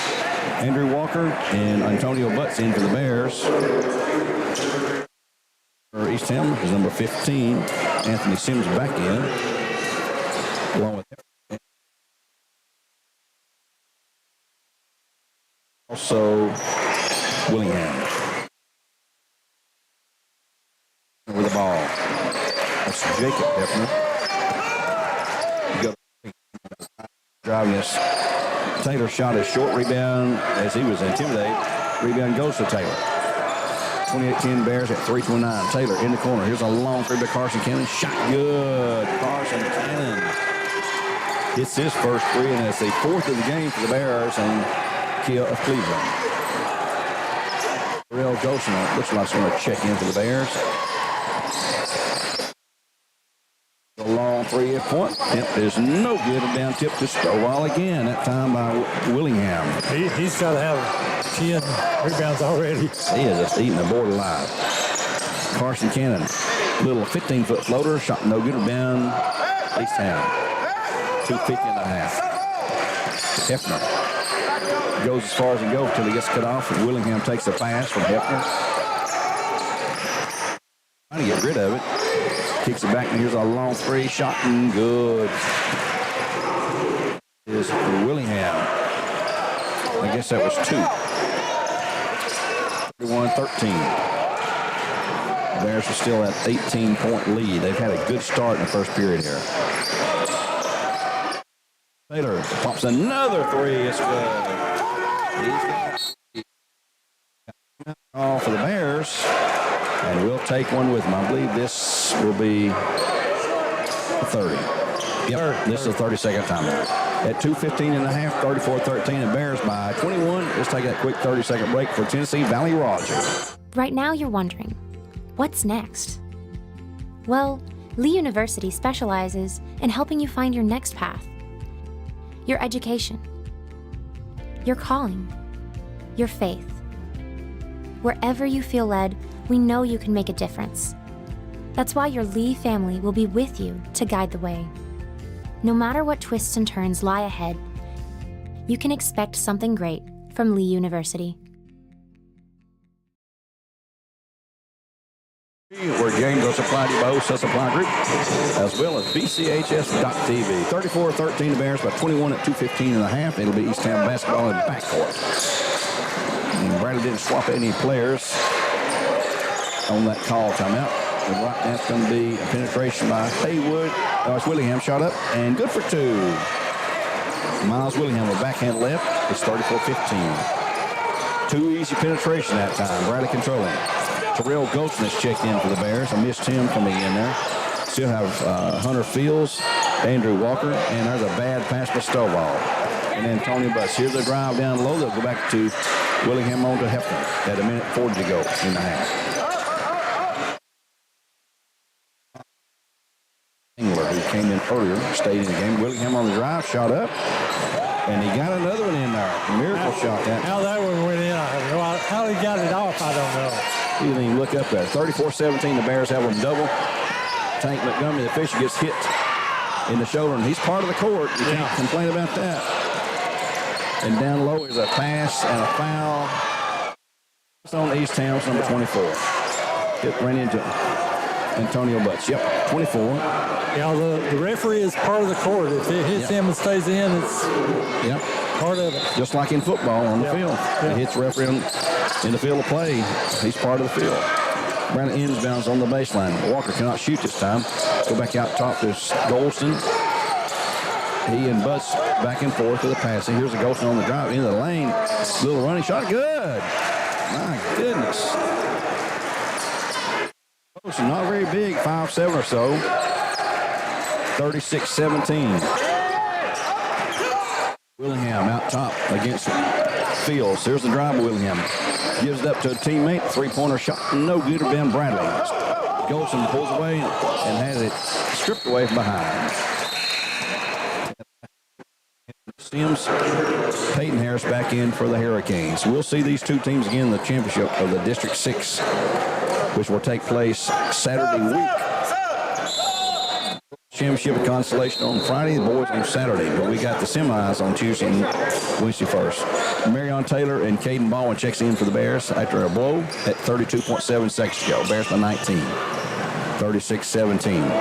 Andrew Walker and Antonio Butts in for the Bears. For East Ham is number 15. Anthony Sims back in. Along with also Willingham with the ball. That's Jacob Hefner. Driving this. Taylor shot a short rebound as he was intimidated. Rebound goes to Taylor. 28-10 Bears at 3:29. Taylor in the corner. Here's a long three by Carson Cannon. Shot good. Carson Cannon hits his first 3, and it's the 4th of the game for the Bears and Kia of Cleveland. Real Goshen looks like he's going to check in for the Bears. A long 3 point. Tip is no good. And down tip to Stovall again. That time by Willingham. He's got to have 10 rebounds already. He is just eating the board alive. Carson Cannon, little 15-foot floater, shot no good. Rebound East Ham. 2:50.5. Hefner goes as far as he goes until he gets cut off, and Willingham takes the pass from Hefner. Trying to get rid of it. Kicks it back, and here's a long 3 shot, and good. Is Willingham. I guess that was 2. 31-13. Bears are still at 18-point lead. They've had a good start in the first period here. Taylor pops another 3. It's good. All for the Bears. And we'll take one with them. I believe this will be 30. Yep, this is a 30-second timeout. At 2:15.5, 34-13, and Bears by 21. Let's take that quick 30-second break for Tennessee Valley Rogers. Right now you're wondering, what's next? Well, Lee University specializes in helping you find your next path. Your education, your calling, your faith. Wherever you feel led, we know you can make a difference. That's why your Lee family will be with you to guide the way. No matter what twists and turns lie ahead, you can expect something great from Lee University. Where games are supplied to you by OSA Supply Group, as well as BCHS.TV. 34-13 the Bears by 21 at 2:15 and a half. It'll be East Town basketball in the backcourt. And Bradley didn't swap any players on that call timeout. And right now it's going to be a penetration by Haywood. It's Willingham shot up and good for two. Miles Willingham with backhand left. It's 34-15. Too easy penetration that time. Bradley controlling. Terrell Goldsmith checked in for the Bears. I missed him coming in there. Still have Hunter Fields, Andrew Walker, and there's a bad pass by Stovall. And Antonio Butts. Here's the drive down low. They'll go back to Willingham on to Hefton at 1:40 to go in the half. Engler, who came in earlier, stayed in the game. Willingham on the drive, shot up. And he got another one in there. Miracle shot. How that one went in, how he got it off, I don't know. He didn't even look up there. 34-17, the Bears have them double. Tank Montgomery, the Fisher, gets hit in the shoulder, and he's part of the court. You can't complain about that. And down low is a pass and a foul. It's on East Town's number 24. It ran into Antonio Butts. Yep, 24. Yeah, the referee is part of the court. If it hits him and stays in, it's part of it. Just like in football on the field. It hits referee in the field of play. He's part of the field. Brandon inbounds on the baseline. Walker cannot shoot this time. Go back out top to Golston. He and Butts back and forth with the passing. Here's a Golston on the drive into the lane. Little running shot. Good. My goodness. Golston not very big, 5'7" or so. 36-17. Willingham out top against Fields. Here's the drive. Willingham gives it up to a teammate. Three-pointer shot. No good to Ben Bradley. Golson pulls away and has it stripped away from behind. Sims, Peyton Harris back in for the Hurricanes. We'll see these two teams again in the championship of the District 6, which will take place Saturday week. Championship of Constellation on Friday, the boys on Saturday, but we got the semis on Tuesday and Wednesday first. Marion Taylor and Caden Baldwin checks in for the Bears after a blow at 32.7 seconds to go. Bears by 19, 36-17.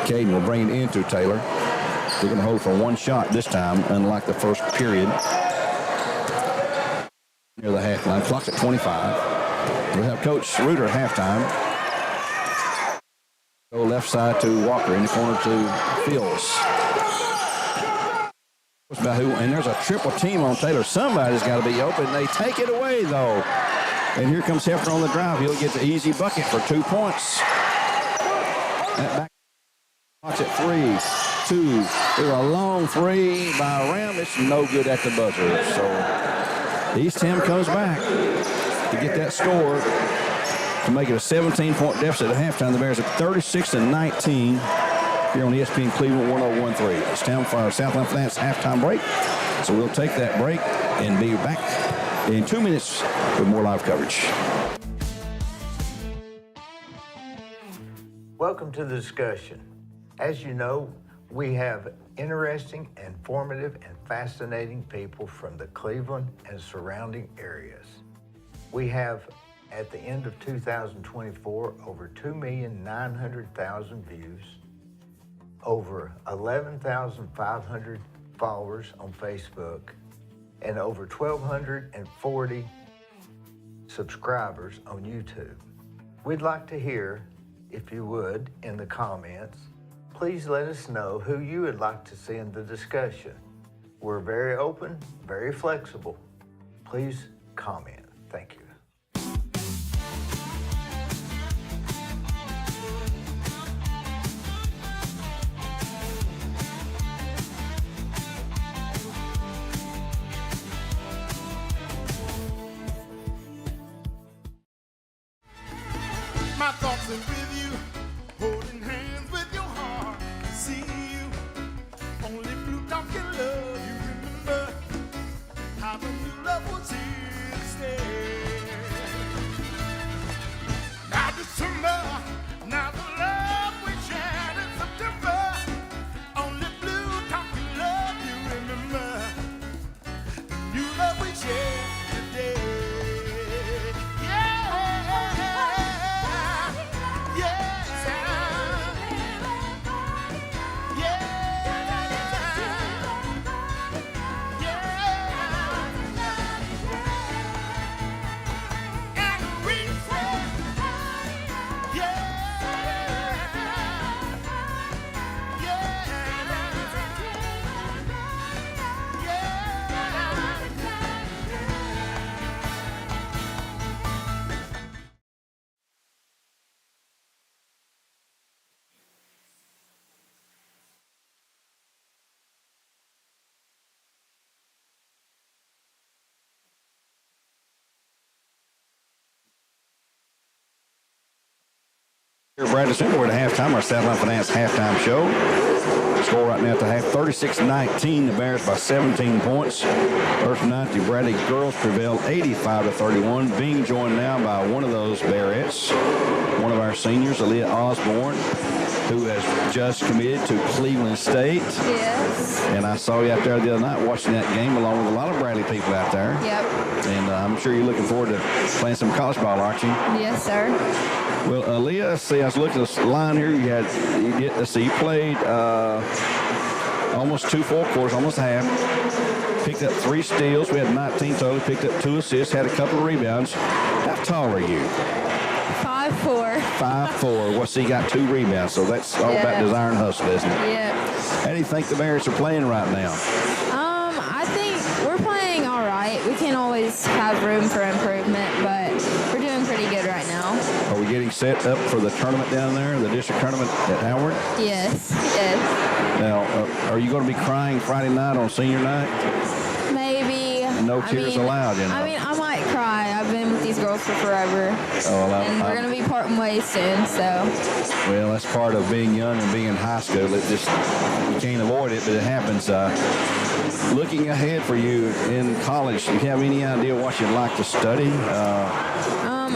Caden will bring it into Taylor. They're going to hold for one shot this time, unlike the first period. Near the half line, clock's at 25. We'll have Coach Rader at halftime. Go left side to Walker, in the corner to Fields. And there's a triple team on Taylor. Somebody's got to be open. They take it away, though. And here comes Hefner on the drive. He'll get the easy bucket for 2 points. That back watch at 3-2. There's a long three by Ram. It's no good at the buzzer. So East Ham comes back to get that score to make it a 17-point deficit at halftime. The Bears at 36-19 here on ESPN Cleveland 101.3. It's time for our Southland Finance halftime break. So we'll take that break and be back in 2 minutes with more live coverage. Welcome to the discussion. As you know, we have interesting, informative, and fascinating people from the Cleveland and surrounding areas. We have, at the end of 2024, over 2,900,000 views, over 11,500 followers on Facebook, and over 1,240 subscribers on YouTube. We'd like to hear, if you would, in the comments, please let us know who you would like to see in the discussion. We're very open, very flexible. Please comment. Thank you. My thoughts are with you, holding hands with your heart. See you, only blue dog can love you. Remember how the new love was here to stay. Now December, now the love we shared in September. Bradley Center, we're at halftime, our Southland Finance halftime show. Score right now at the half, 36-19. The Bears by 17 points. First night, the Bradley girls prevailed 85-31. Being joined now by one of those Bearettes, one of our seniors, Aaliyah Osborne, who has just committed to Cleveland State. Yes. And I saw you out there the other night watching that game along with a lot of Bradley people out there. Yep. And I'm sure you're looking forward to playing some college ball, aren't you? Yes, sir. Well, Aaliyah, let's see, I was looking at this line here. You played almost 2 full quarters, almost half. Picked up 3 steals. We had 19 total. Picked up 2 assists. Had a couple of rebounds. How tall are you? 5'4". 5'4". Well, so you got 2 rebounds. So that's all about desire and hustle, isn't it? Yeah. How do you think the Bears are playing right now? I think we're playing all right. We can always have room for improvement, but we're doing pretty good right now. Are we getting set up for the tournament down there, the district tournament at Howard? Yes. Yes. Now, are you going to be crying Friday night on senior night? Maybe. No tears allowed, you know. I mean, I might cry. I've been with these girls for forever. And we're going to be parting ways soon, so. Well, that's part of being young and being in high school. It just, you can't avoid it, but it happens. Looking ahead for you in college, do you have any idea what you'd like to study? I'm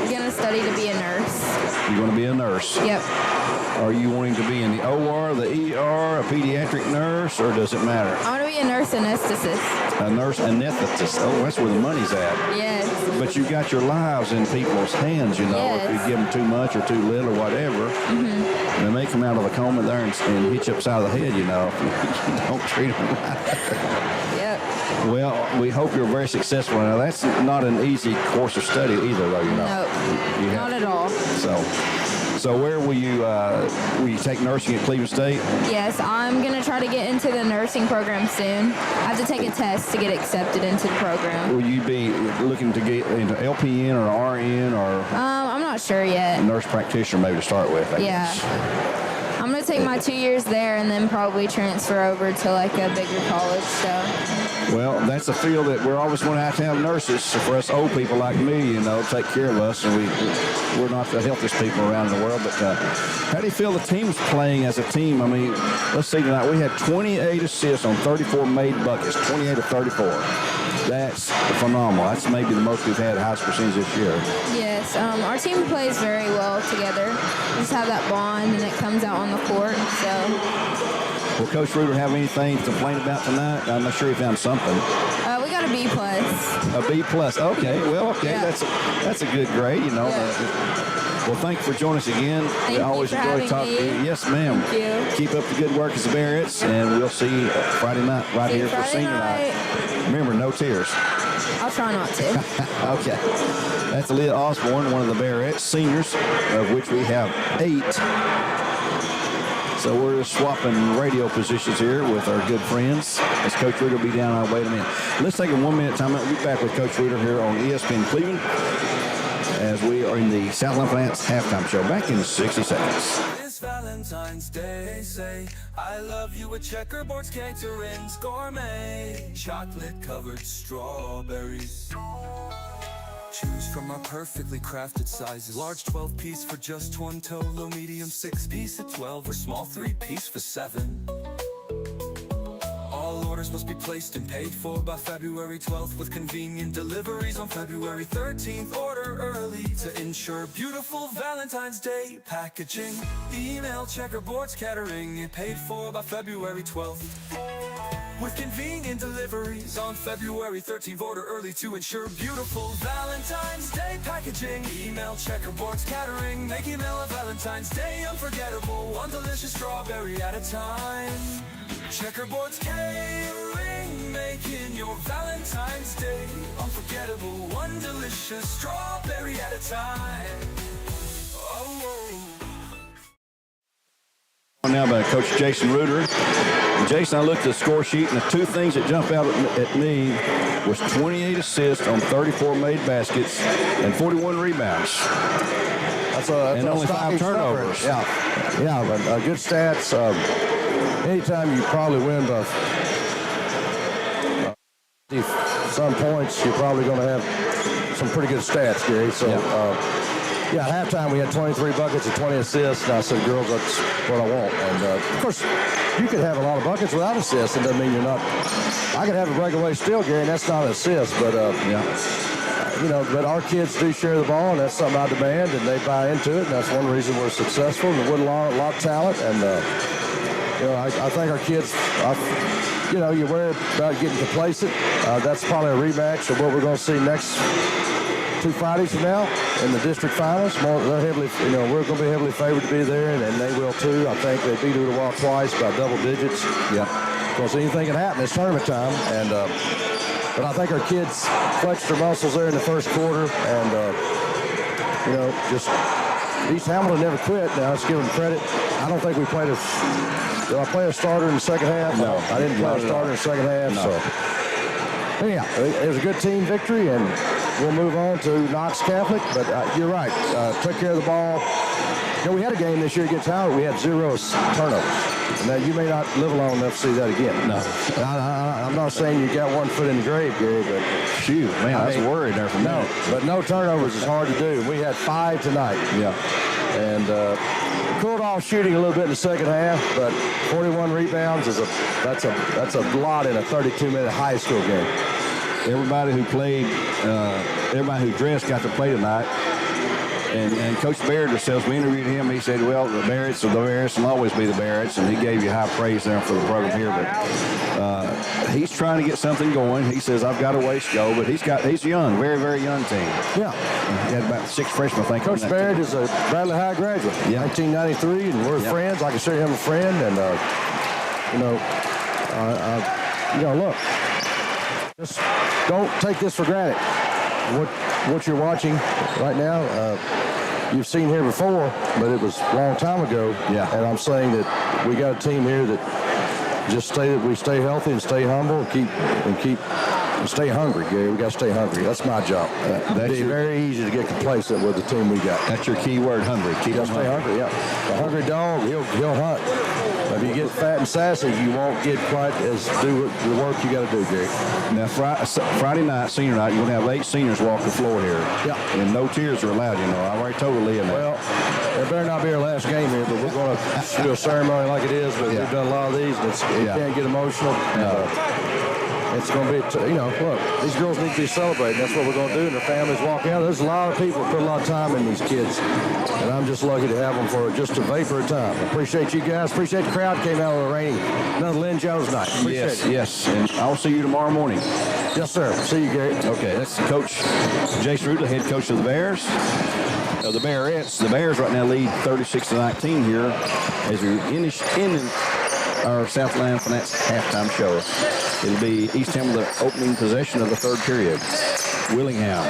gonna study to be a nurse. You're going to be a nurse? Yep. Are you wanting to be in the OR, the ER, a pediatric nurse, or does it matter? I want to be a nurse anesthetist. A nurse anesthetist. Oh, that's where the money's at. Yes. But you got your lives in people's hands, you know, yes. if you give them too much or too little or whatever. Mm-hmm. Then they come out of the coma there and hit you upside the head, you know, if you don't treat them right. Yep. Well, we hope you're very successful. Now, that's not an easy course of study either, though, you know. No, not at all. So where will you take nursing at Cleveland State? Yes, I'm going to try to get into the nursing program soon. I have to take a test to get accepted into the program. Will you be looking to get into LPN or RN or? I'm not sure yet. Nurse practitioner maybe to start with, I guess. I'm going to take my 2 years there and then probably transfer over to like a bigger college. So. Well, that's a field that we're always going to have nurses. So for us old people like me, you know, take care of us. And we're not the healthiest people around in the world. But how do you feel the team's playing as a team? I mean, let's see tonight. We had 28 assists on 34 made buckets, 28 of 34. That's phenomenal. That's maybe the most we've had highest percentage this year. Yes, our team plays very well together. We just have that bond, and it comes out on the court. So. Will Coach Rader have anything to complain about tonight? I'm not sure he found something. We got a B+. A B+. Okay. Well, okay. Yeah. That's a good grade, you know. Yeah. Well, thank you for joining us again. Thank we always you for enjoy talking to you. Yes, ma'am. Thank you. Keep up the good work as the Barretts, and we'll see you Friday night here for senior night. Remember, no tears. I'll try not to. Okay. That's Aaliyah Osborne, one of the Barretts seniors, of which we have 8. So we're swapping radio positions here with our good friends as Coach Rader will be down our way in a minute. Let's take a 1-minute time out. We'll be back with Coach Rader here on ESPN Cleveland as we are in the Southland Finance halftime show. Back in 60 seconds. This Valentine's Day, say I love you with Checkerboard's Catering's gourmet chocolate-covered strawberries. Choose from our perfectly crafted sizes. Large 12-piece for just $1, medium 6-piece at 12, or small 3-piece for $7. All orders must be placed and paid for by February 12th with convenient deliveries on February 13th. Order early to ensure beautiful Valentine's Day packaging. Email Checkerboard's Catering and paid for by February 12th. With convenient deliveries on February 13th, order early to ensure beautiful Valentine's Day packaging. Email Checkerboard's Catering, make email a Valentine's Day unforgettable, one delicious strawberry at a time. Checkerboard's Catering, making your Valentine's Day unforgettable, one delicious strawberry at a time. Now by Coach Jason Rader. Jason, I looked at the score sheet, and the 2 things that jump out at me was 28 assists on 34 made baskets and 41 rebounds. That's and only 5 turnovers. Yeah, but good stats. Anytime you probably win by some points, you're probably going to have some pretty good stats, Gary. So Yeah, at halftime we had 23 buckets and 20 assists, and I said, girls, that's what I want. And, of course, you could have a lot of buckets without assists. It doesn't mean you're not. I could have a breakaway steal, Gary, and that's not an assist. But, but our kids do share the ball, and that's something I demand, and they buy into it, and that's one reason we're successful. And with a lot of talent, and, I think our kids, you worry about getting complacent. That's probably a rematch of what we're going to see next 2 Fridays from now in the district finals. They're heavily, we're going to be heavily favored to be there, and they will too. I think they beat Ooltewah twice by double digits. Yeah. Because anything can happen. It's tournament time, and but I think our kids flexed their muscles there in the first quarter, and just East Hamilton never quit. Now let's give them credit. I don't think we played a. Did I play a starter in the second half? No, I didn't play a starter in the second half. No. So anyhow, it was a good team victory, and we'll move on to Knox Catholic. But you're right. Took care of the ball. We had a game this year against Howard. We had 0 turnovers. Now, you may not live long enough to see that again. No. I'm not saying you got one foot in the grave, Gary, but shoot, man, I was worried there for a minute. But no turnovers is hard to do. We had 5 tonight. Yeah. And cooled off shooting a little bit in the second half, but 41 rebounds that's a lot in a 32-minute high school game. Everybody who played, everybody who dressed got to play tonight. And Coach Barrett ourselves, we interviewed him. He said, well, the Barretts will always be the Barretts, and he gave you high praise there for the program here. But he's trying to get something going. He says, I've got a ways to go, but he's young, very, very young team. Yeah. He had about 6 freshmen, I think. Coach Barrett is a Bradley High graduate, 1993, and we're friends. I consider him a friend, and, look, just don't take this for granted. What you're watching right now, you've seen here before, but it was a long time ago. Yeah. And I'm saying that we got a team here that just we stay healthy and stay humble and stay hungry, Gary. We got to stay hungry. That's my job. It's very easy to get complacent with the team we got. That's your key word, hungry. Keep them stay hungry. Yeah. A hungry dog, he'll hunt. If you get fat and sassy, you won't get quite do the work you got to do, Gary. Now, Friday night, senior night, you're going to have 8 seniors walk the floor here. Yeah. And no tears are allowed, I've already told Leah that. Well, it better not be our last game here, but we're going to do a ceremony like it is, but we've done a lot of these, and you can't get emotional. No. It's going to be, look, these girls need to be celebrated. That's what we're going to do, and their families walk out. There's a lot of people who put a lot of time in these kids, and I'm just lucky to have them for just a vapor of time. I appreciate you guys. Appreciate the crowd came out on the rainy. Another Lynn Jones night. Yes. And I'll see you tomorrow morning. Yes, sir. See you, Gary. Okay, that's Coach Jason Rader, head coach of the Bears. The Barretts. The Bears right now lead 36-19 here as we end our Southland Finance halftime show. It'll be East Hamilton the opening possession of the third period. Willingham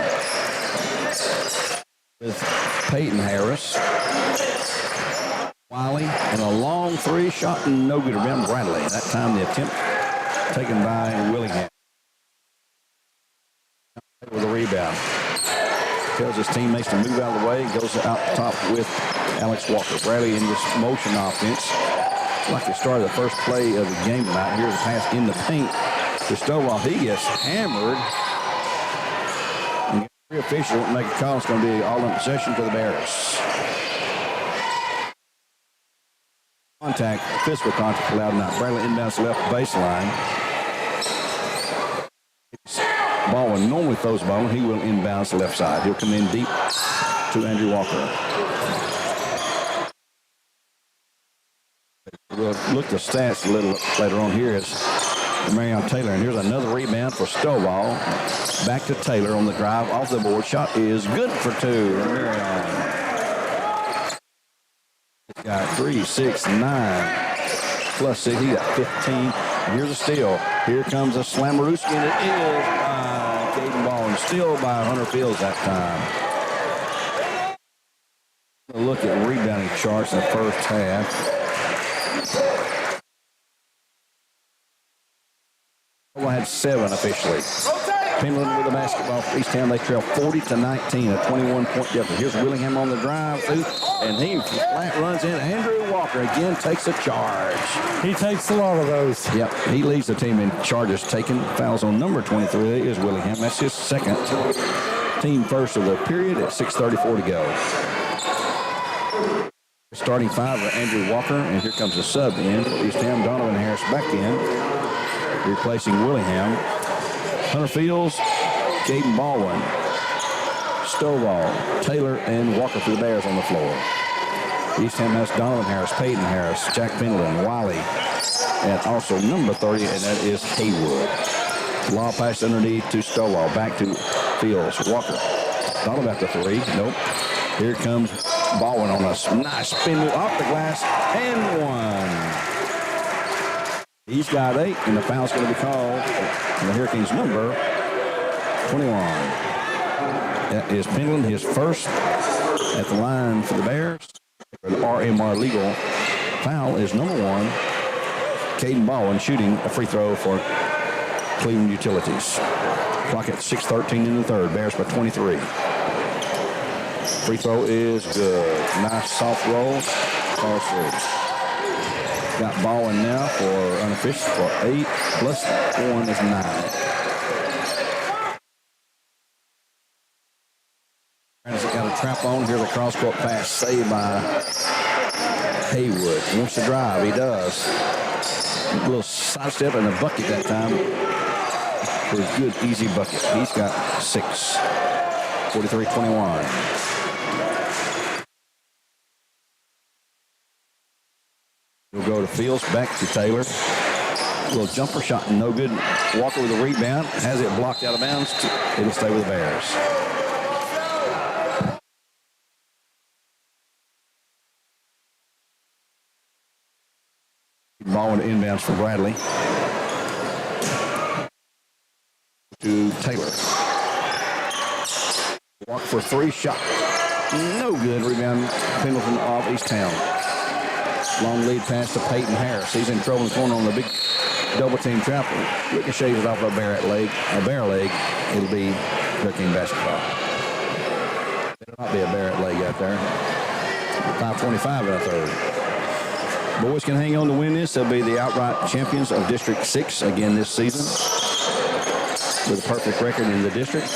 with Peyton Harris. Wiley and a long 3 shot and no good around Bradley. That time the attempt taken by Willingham. With a rebound. Tells his teammates to move out of the way and goes out top with Alex Walker. Bradley in this motion offense. Like they started the first play of the game tonight. Here's a pass in the paint to Stovall. He gets hammered. And the official won't make a call. It's going to be all in possession for the Bears. Physical contact allowed tonight. Bradley inbounds left baseline. Baldwin normally throws the ball. He will inbounds the left side. He'll come in deep to Andrew Walker. We'll look at the stats a little later on here as Marion Taylor. And here's another rebound for Stovall. Back to Taylor on the drive off the board. Shot is good for 2. Marion. Got 3, 6, 9. Plus 6. He got 15. And here's a steal. Here comes a Slammerooski, and it is by Caden Baldwin. Still by Hunter Fields that time. Look at rebounding charts in the first half. I had 7 officially. Pendleton with the basketball for East Town. They trail 40-19, a 21-point difference. Here's Willingham on the drive through, and he flat runs in. Andrew Walker again takes a charge. He takes a lot of those. Yep, he leads the team in charges taken. Fouls on number 23 is Willingham. That's his second team first of the period at 6:34 to go. Starting five are Andrew Walker, and here comes the sub in. East Ham, Donovan Harris back in, replacing Willingham. Hunter Fields, Caden Baldwin, Stovall, Taylor, and Walker for the Bears on the floor. East Ham has Donovan Harris, Peyton Harris, Jack Pendleton, Wiley, and also number 30, and that is Haywood. Law pass underneath to Stovall, back to Fields, Walker. Donovan at the three, nope. Here comes Baldwin on a nice spin move off the glass, and one. He's got 8, and the foul's going to be called on the Hurricanes number 21. That is Pendleton, his first at the line for the Bears. The RMR legal foul is number 1. Caden Baldwin shooting a free throw for Cleveland Utilities. Clock at 6:13 in the third. Bears by 23. Free throw is good. Nice soft roll. Calls through. Got Baldwin now for unofficial for 8 plus 1 is 9. Got a trap on. Here's a cross-court pass saved by Haywood. Wants to drive. He does. A little sidestep and a bucket that time for a good, easy bucket. He's got 6. 43-21. We'll go to Fields, back to Taylor. A little jumper shot, no good. Walker with a rebound. Has it blocked out of bounds. It'll stay with the Bears. Ball inbounds for Bradley. To Taylor. Walk for 3, shot. No good. Rebound Pendleton off East Town. Long lead pass to Peyton Harris. He's in trouble in the corner on the big double team trap. Ricochets it off a bear leg. It'll be Hurricane basketball. It'll not be a Barrett leg out there. 5:25 in the third. Boys can hang on to win this. They'll be the outright champions of District 6 again this season with a perfect record in the district.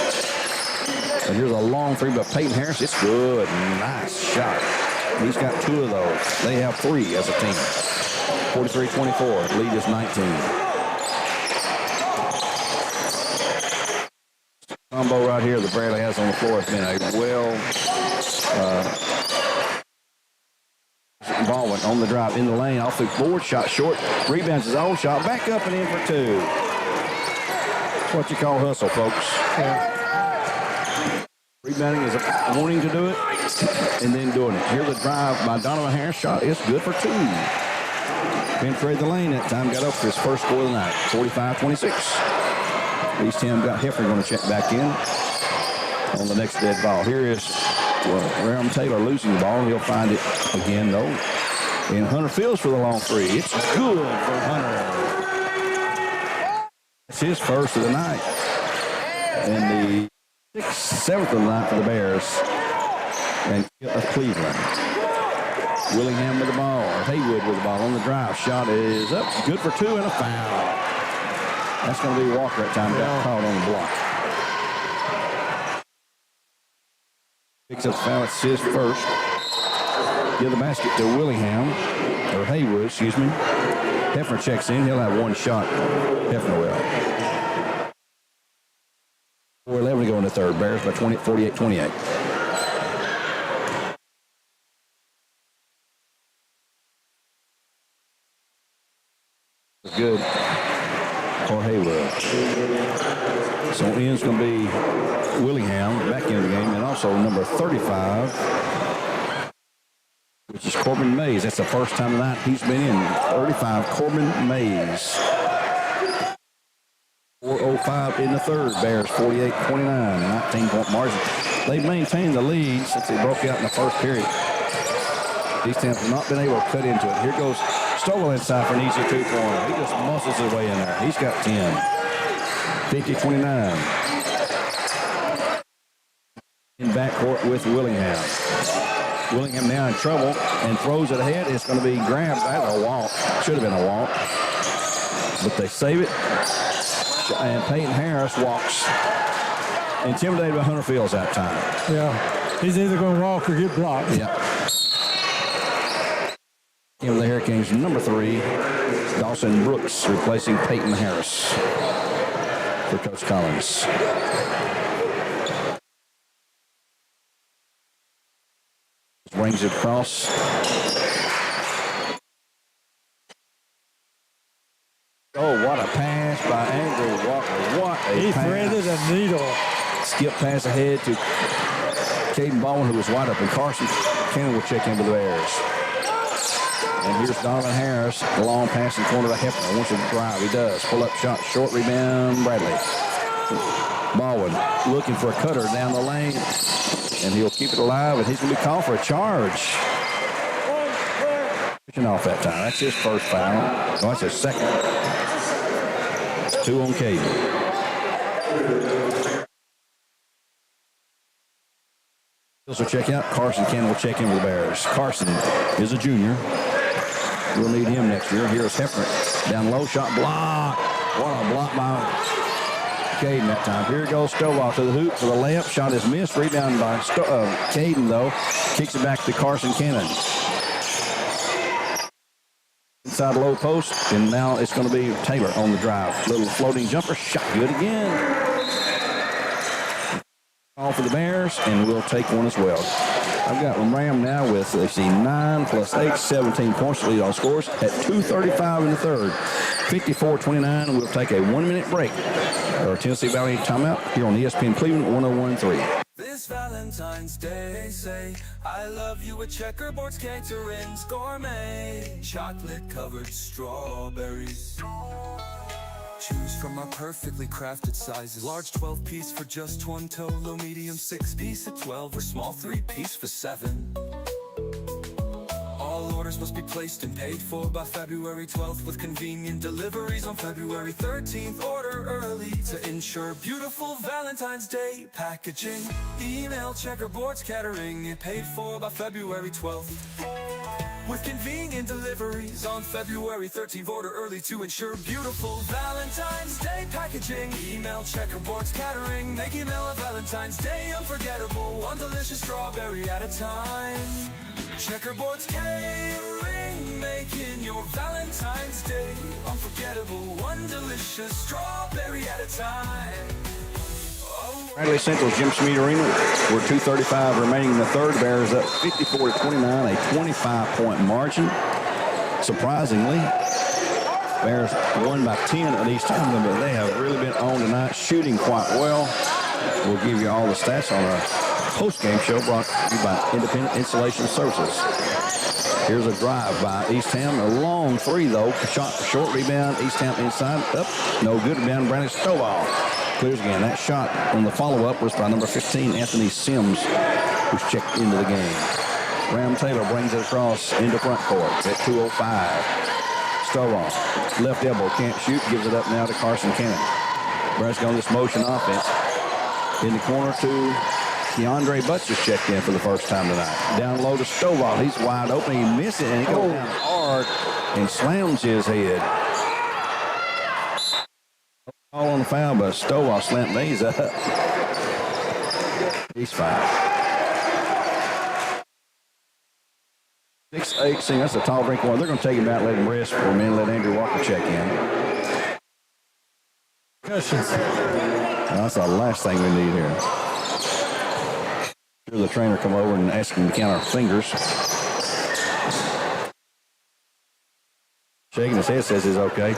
And here's a long three by Peyton Harris. It's good. Nice shot. He's got 2 of those. They have 3 as a team. 43-24. Lead is 19. Combo right here that Bradley has on the floor has been a Baldwin on the drive in the lane, off the board, shot short, rebounds his own shot, back up and in for 2. That's what you call hustle, folks. Yeah. Rebounding is wanting to do it and then doing it. Here's a drive by Donovan Harris, shot is good for 2. Penetrated the lane that time, got up for his first score of the night, 45-26. East Ham got Hefner going to check back in on the next dead ball. Here is Ram Taylor losing the ball. He'll find it again, though. And Hunter Fields for the long 3. It's good for Hunter. It's his first of the night. And the 6th, 7th of the night for the Bears. And of Cleveland. Willingham with the ball, or Haywood with the ball on the drive. Shot is up. Good for 2 and a foul. That's going to be Walker at time. Got caught on the block. Picks up the foul. It's his first. Give the basket to Willingham, or Haywood, excuse me. Hefner checks in. He'll have 1 shot. Hefner will. 4:11 to go in the third. Bears by 48-28. Good for Haywood. So in's going to be Willingham back into the game, and also number 35, which is Corbin Mays. That's the first time tonight he's been in. 35, Corbin Mays. 4:05 in the third. Bears 48-29, 19-point margin. They've maintained the lead since they broke out in the first period. East Ham has not been able to cut into it. Here goes Stoll inside for an easy 2-pointer. He just muscles his way in there. He's got 10. 50-29. In backcourt with Willingham. Willingham now in trouble and throws it ahead. It's going to be grabbed by a walk. Should have been a walk. But they save it. And Peyton Harris walks intimidated by Hunter Fields that time. Yeah, he's either going to walk or get blocked. Yeah. Give the Hurricanes number 3, Dawson Brooks, replacing Peyton Harris for Coach Collins. Brings it across. Oh, what a pass by Andrew Walker. What a He pass. threaded a needle. Skip pass ahead to Caden Baldwin, who was wide open. Carson Cannon will check in with the Bears. And here's Donovan Harris. The long pass in corner to Hefner. Wants to drive. He does. Pull up shot. Short rebound. Bradley. Baldwin looking for a cutter down the lane. And he'll keep it alive. And he's going to be called for a charge. Pushing off that time. That's his first foul. No, that's his second. 2 on Caden. Will check out. Carson Cannon will check in with the Bears. Carson is a junior. We'll need him next year. Here's Hefner. Down low, shot block. What a block by Caden that time. Here goes Stovall to the hoop for the layup. Shot is missed. Rebound by Caden, though. Kicks it back to Carson Cannon. Inside low post, and now it's going to be Taylor on the drive. Little floating jumper. Shot good again. All for the Bears, and we'll take one as well. I've got Ram now with, let's see, 9 plus 8, 17 points to lead all scores at 2:35 in the third. 54-29. We'll take a 1-minute break. Our Tennessee Valley timeout here on ESPN Cleveland 101.3. This Valentine's Day, say I love you with Checkerboard's Catering's gourmet chocolate-covered strawberries. Choose from our perfectly crafted sizes. Large 12-piece for just $1, medium 6-piece at 12, or small 3-piece for $7. All orders must be placed and paid for by February 12th with convenient deliveries on February 13th. Order early to ensure beautiful Valentine's Day packaging. Email Checkerboard's Catering and paid for by February 12th. With convenient deliveries on February 13th, order early to ensure beautiful Valentine's Day packaging. Email Checkerboard's Catering, make email a Valentine's Day unforgettable, one delicious strawberry at a time. Checkerboard's Catering, making your Valentine's Day unforgettable, one delicious strawberry at a time. Bradley Central Jim Schmid Arena. We're 2:35 remaining in the third. Bears up 54-29, a 25-point margin. Surprisingly, Bears won by 10 at East Hamilton, but they have really been on tonight, shooting quite well. We'll give you all the stats on our post-game show brought to you by Independent Installation Services. Here's a drive by East Ham. A long 3, though. Shot short rebound. East Ham inside. Up. No good. Rebound. Brandon Stovall. Clears again. That shot on the follow-up was by number 15, Anthony Sims, who's checked into the game. Ram Taylor brings it across into front court at 2:05. Stovall, left elbow, can't shoot, gives it up now to Carson Cannon. Brass on this motion offense. In the corner to Keandre Butts is checked in for the first time tonight. Down low to Stovall. He's wide open. He missed it, and he goes down hard and slams his head. All on the foul, but Stovall slammed these up. He's fine. 6'8", that's a tall break one. They're going to take him out, let him rest for a minute, let Andrew Walker check in. Concussions. That's the last thing we need here. Sure, the trainer come over and ask him to count our fingers. Shaking his head, says he's okay.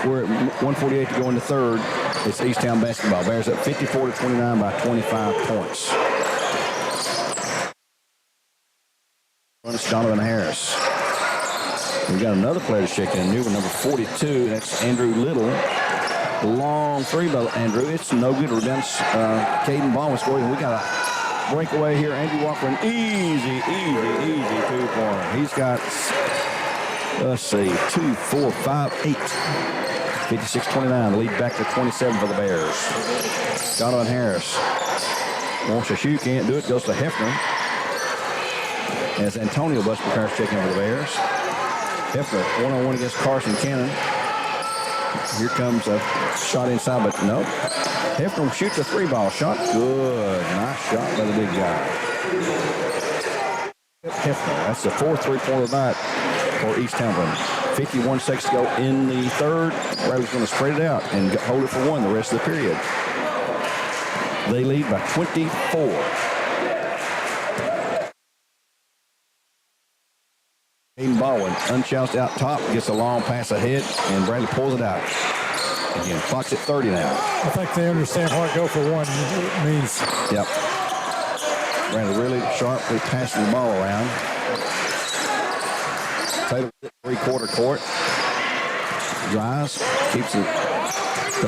We're at 1:48 to go in the third. It's East Town basketball. Bears up 54-29 by 25 points. Runs Donovan Harris. We've got another player to check in, new one, number 42. That's Andrew Little. The long 3 by Andrew. It's no good. Rebound. Caden Baldwin scoring. We got a breakaway here. Andrew Walker, an easy 2-pointer. He's got, let's see, 2, 4, 5, 8. 56-29, lead back to 27 for the Bears. Donovan Harris wants to shoot, can't do it, goes to Hefner. As Antonio Bush prepares checking for the Bears. Hefner, one-on-one against Carson Cannon. Here comes a shot inside, but no. Hefner shoots a 3-ball shot. Good. Nice shot by the big guy. Hefner. That's the 4th three-pointer of the night for East Hamilton. 51 seconds to go in the third. Bradley's going to spread it out and hold it for 1 the rest of the period. They lead by 24. Aiden Baldwin, unchallenged out top, gets a long pass ahead, and Bradley pulls it out. Again, clock's at 30 now. I think they understand what go for 1 means. Yep. Bradley really sharply passing the ball around. Taylor at 3-quarter court. Drives, keeps the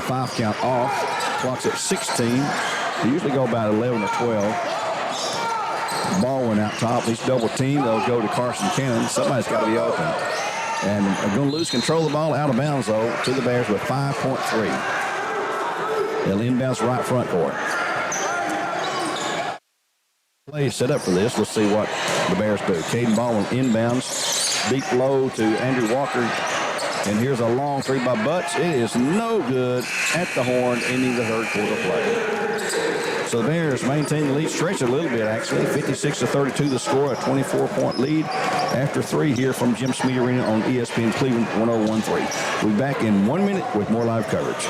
5 count off. Clock's at 16. They usually go about 11 or 12. Baldwin out top. He's double teamed. They'll go to Carson Cannon. Somebody's got to be open. And they're going to lose control of the ball out of bounds, though, to the Bears with 5.3. They'll inbounds right front court. Play set up for this. Let's see what the Bears do. Caden Baldwin inbounds. Deep low to Andrew Walker. And here's a long 3 by Butts. It is no good at the horn, ending the third quarter play. So the Bears maintain the lead, stretch a little bit actually. 56-32 the score, a 24-point lead after 3 here from Jim Smead Arena on ESPN Cleveland 101.3. We'll be back in 1 minute with more live coverage.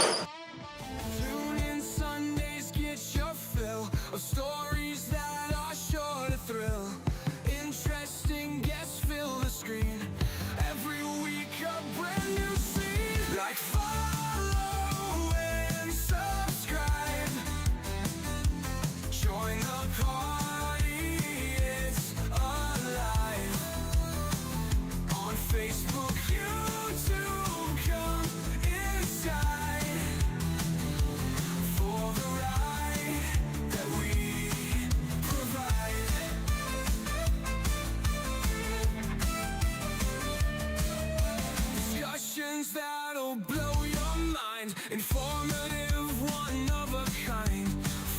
Tune in Sundays, get your fill of stories that are sure to thrill. Interesting guests fill the screen. Every week a brand new scene. Like follow and subscribe. Join the party, it's alive. On Facebook, YouTube, come inside for the ride that we provide. Discussions that'll blow your mind. Informative, one of a kind.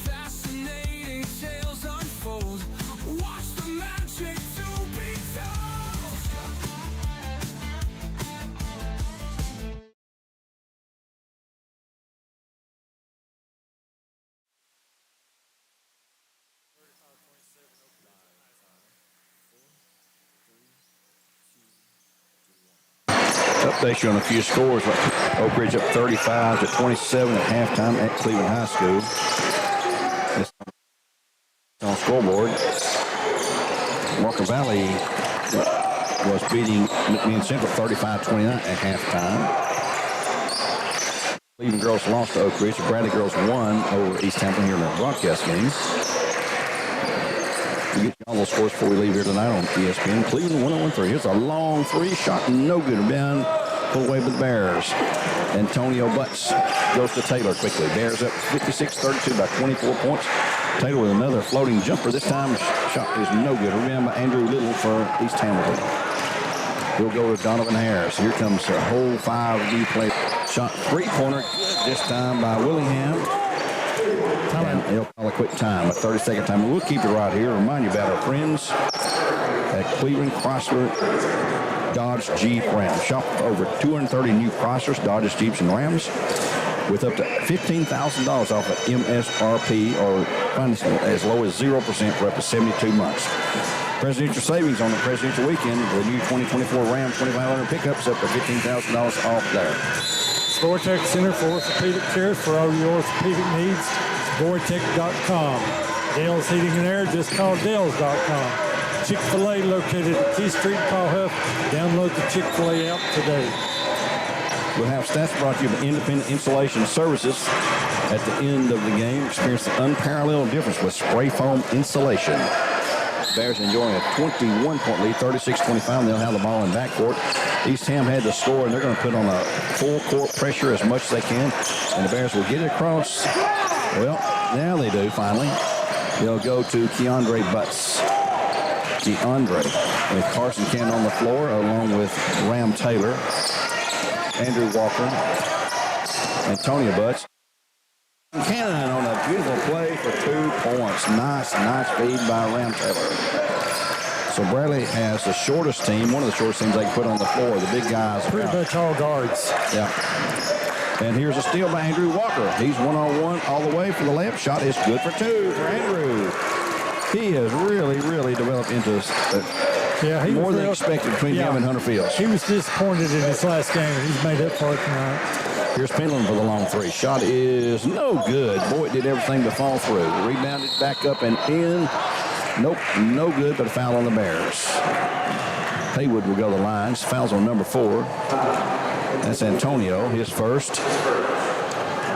Fascinating tales unfold. Watch the magic to be told. Update you on a few scores. Oak Ridge up 35-27 at halftime at Cleveland High School. It's on scoreboard. Walker Valley was beating McMinn Central 35-29 at halftime. Cleveland girls lost to Oak Ridge. Bradley girls won over East Hampton here in the broadcast game. We get you all those scores before we leave here tonight on ESPN. Cleveland 101.3. Here's a long 3 shot, no good. Down, pull away with the Bears. Antonio Butts goes to Taylor quickly. Bears up 56-32 by 24 points. Taylor with another floating jumper. This time shot is no good. Rebound by Andrew Little for East Hamilton. We'll go to Donovan Harris. Here comes a whole 5 play. Shot 3-pointer. Good this time by Willingham. And he'll call a quick time, a 30-second time. We'll keep it right here. Remind you about our friends at Cleveland Chrysler Dodge Jeep Ram. Shop over 230 new Chryslers, Dodges, Jeeps, and Rams with up to $15,000 off of MSRP or finance as low as 0% for up to 72 months. Presidential savings on the presidential weekend. The new 2024 Ram 2500 pickups up to $15,000 off there. Vortex Center for Orthopedic Care for all your orthopedic needs. Vortex.com. Dale's Heating and Air, just call Dale's.com. Chick-fil-A located at Key Street, Paul Huff. Download the Chick-fil-A app today. We'll have stats brought to you by Independent Insulation Services at the end of the game. Experience the unparalleled difference with spray foam insulation. Bears enjoying a 21-point lead, 36-25. They'll have the ball in backcourt. East Ham had the score, and they're going to put on a full court pressure as much as they can. And the Bears will get it across. Well, now they do, finally. They'll go to Keandre Butts. Keandre with Carson Cannon on the floor, along with Ram Taylor, Andrew Walker, Antonio Butts. Cannon on a beautiful play for 2 points. Nice feed by Ram Taylor. So Bradley has the shortest team, one of the shortest teams they can put on the floor. The big guys. Pretty much all guards. Yeah. And here's a steal by Andrew Walker. He's one-on-one all the way for the layup. Shot is good for two for Andrew. He has really developed into more than expected between him and Hunter Fields. He was disappointed in his last game, and he's made up for it tonight. Here's Pendleton for the long three. Shot is no good. Boy, it did everything to fall through. Rebounded back up and in. Nope, no good, but a foul on the Bears. Haywood will go to the lines. Fouls on number 4. That's Antonio, his first.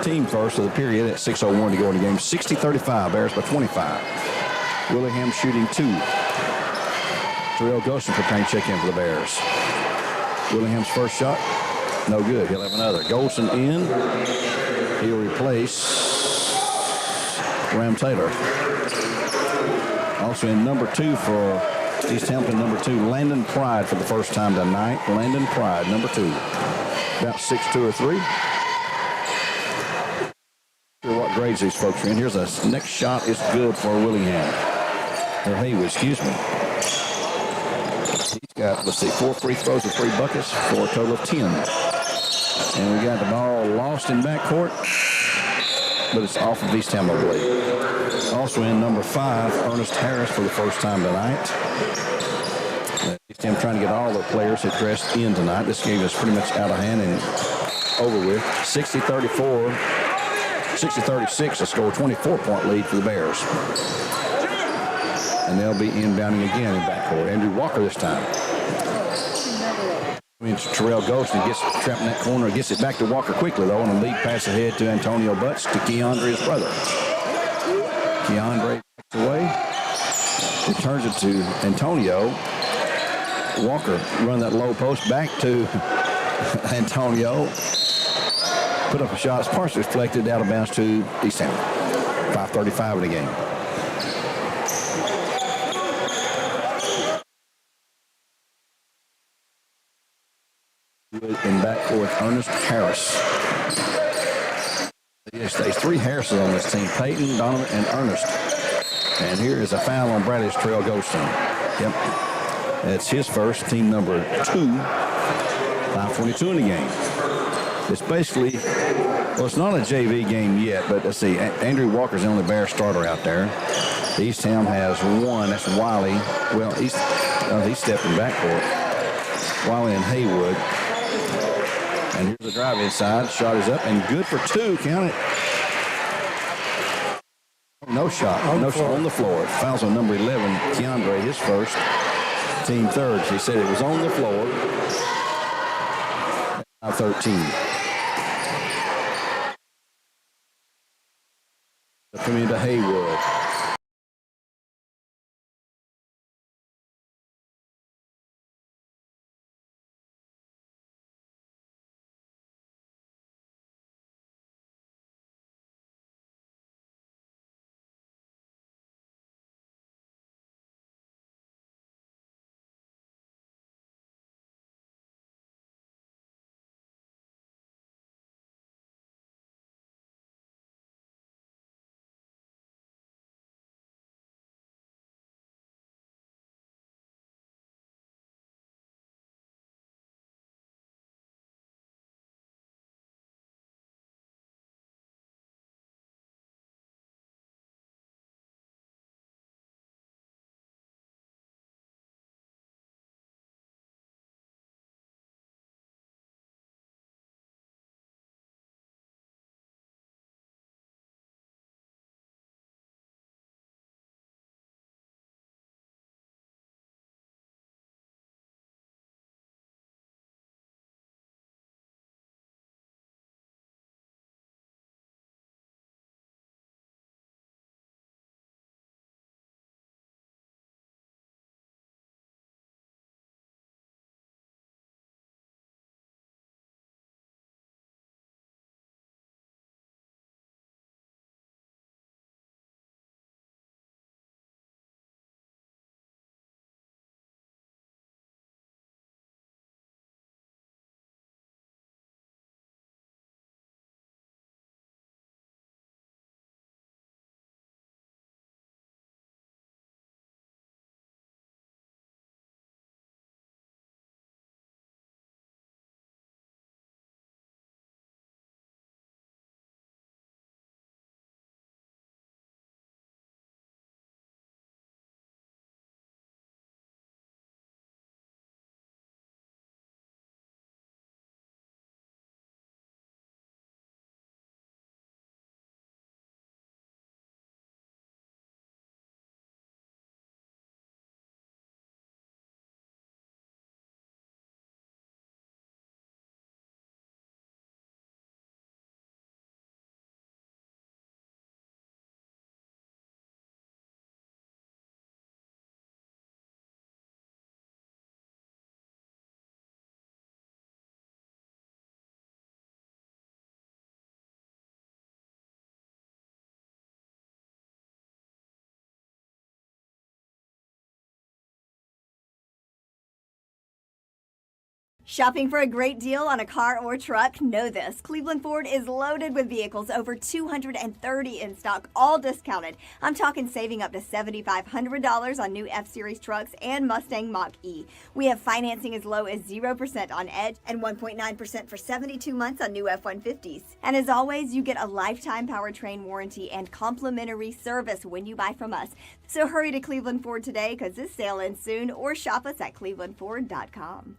Team first of the period at 6:01 to go in the game. 60-35, Bears by 25. Willingham shooting 2. Terrell Golston preparing check-in for the Bears. Willingham's first shot, no good. He'll have another. Golston in. He'll replace Ram Taylor. Also in number 2 for East Hampton, number 2, Landon Pride for the first time tonight. Landon Pride, number 2. About 6'2" or 3. What grades these folks are in. Here's a next shot is good for Willingham. Or Haywood, excuse me. He's got, let's see, 4 free throws and 3 buckets for a total of 10. And we got the ball lost in backcourt, but it's off of East Hampton, I believe. Also in number 5, Ernest Harris for the first time tonight. East Hampton trying to get all their players addressed in tonight. This game is pretty much out of hand and over with. 60-34, 60-36, a score, 24-point lead for the Bears. And they'll be inbounding again in backcourt. Andrew Walker this time. Terrell Golston gets trapped in that corner, gets it back to Walker quickly, though, and a lead pass ahead to Antonio Butts to Keandre, his brother. Keandre backs away. Returns it to Antonio. Walker run that low post back to Antonio. Put up a shot. It's partially deflected out of bounds to East Hampton. 5:35 in the game. In backcourt, Ernest Harris. Yes, there's 3 Harrises on this team: Peyton, Donovan, and Ernest. And here is a foul on Bradley's Terrell Golston. Yep, that's his first, team number 2. 5:22 in the game. It's basically, well, it's not a JV game yet, but let's see. Andrew Walker's the only Bear starter out there. East Ham has 1. That's Wiley. Well, he stepped in backcourt. Wiley and Haywood. And here's the drive inside. Shot is up and good for 2. Count it. No shot. No shot on the floor. Fouls on number 11, Keandre, his first. Team third. He said it was on the floor. 13. Coming into Haywood. Shopping for a great deal on a car or truck? Know this. Cleveland Ford is loaded with vehicles, over 230 in stock, all discounted. I'm talking saving up to $7,500 on new F-Series trucks and Mustang Mach-E. We have financing as low as 0% on Edge and 1.9% for 72 months on new F-150s. And as always, you get a lifetime powertrain warranty and complimentary service when you buy from us. So hurry to Cleveland Ford today because this sale ends soon, or shop us at clevelandford.com.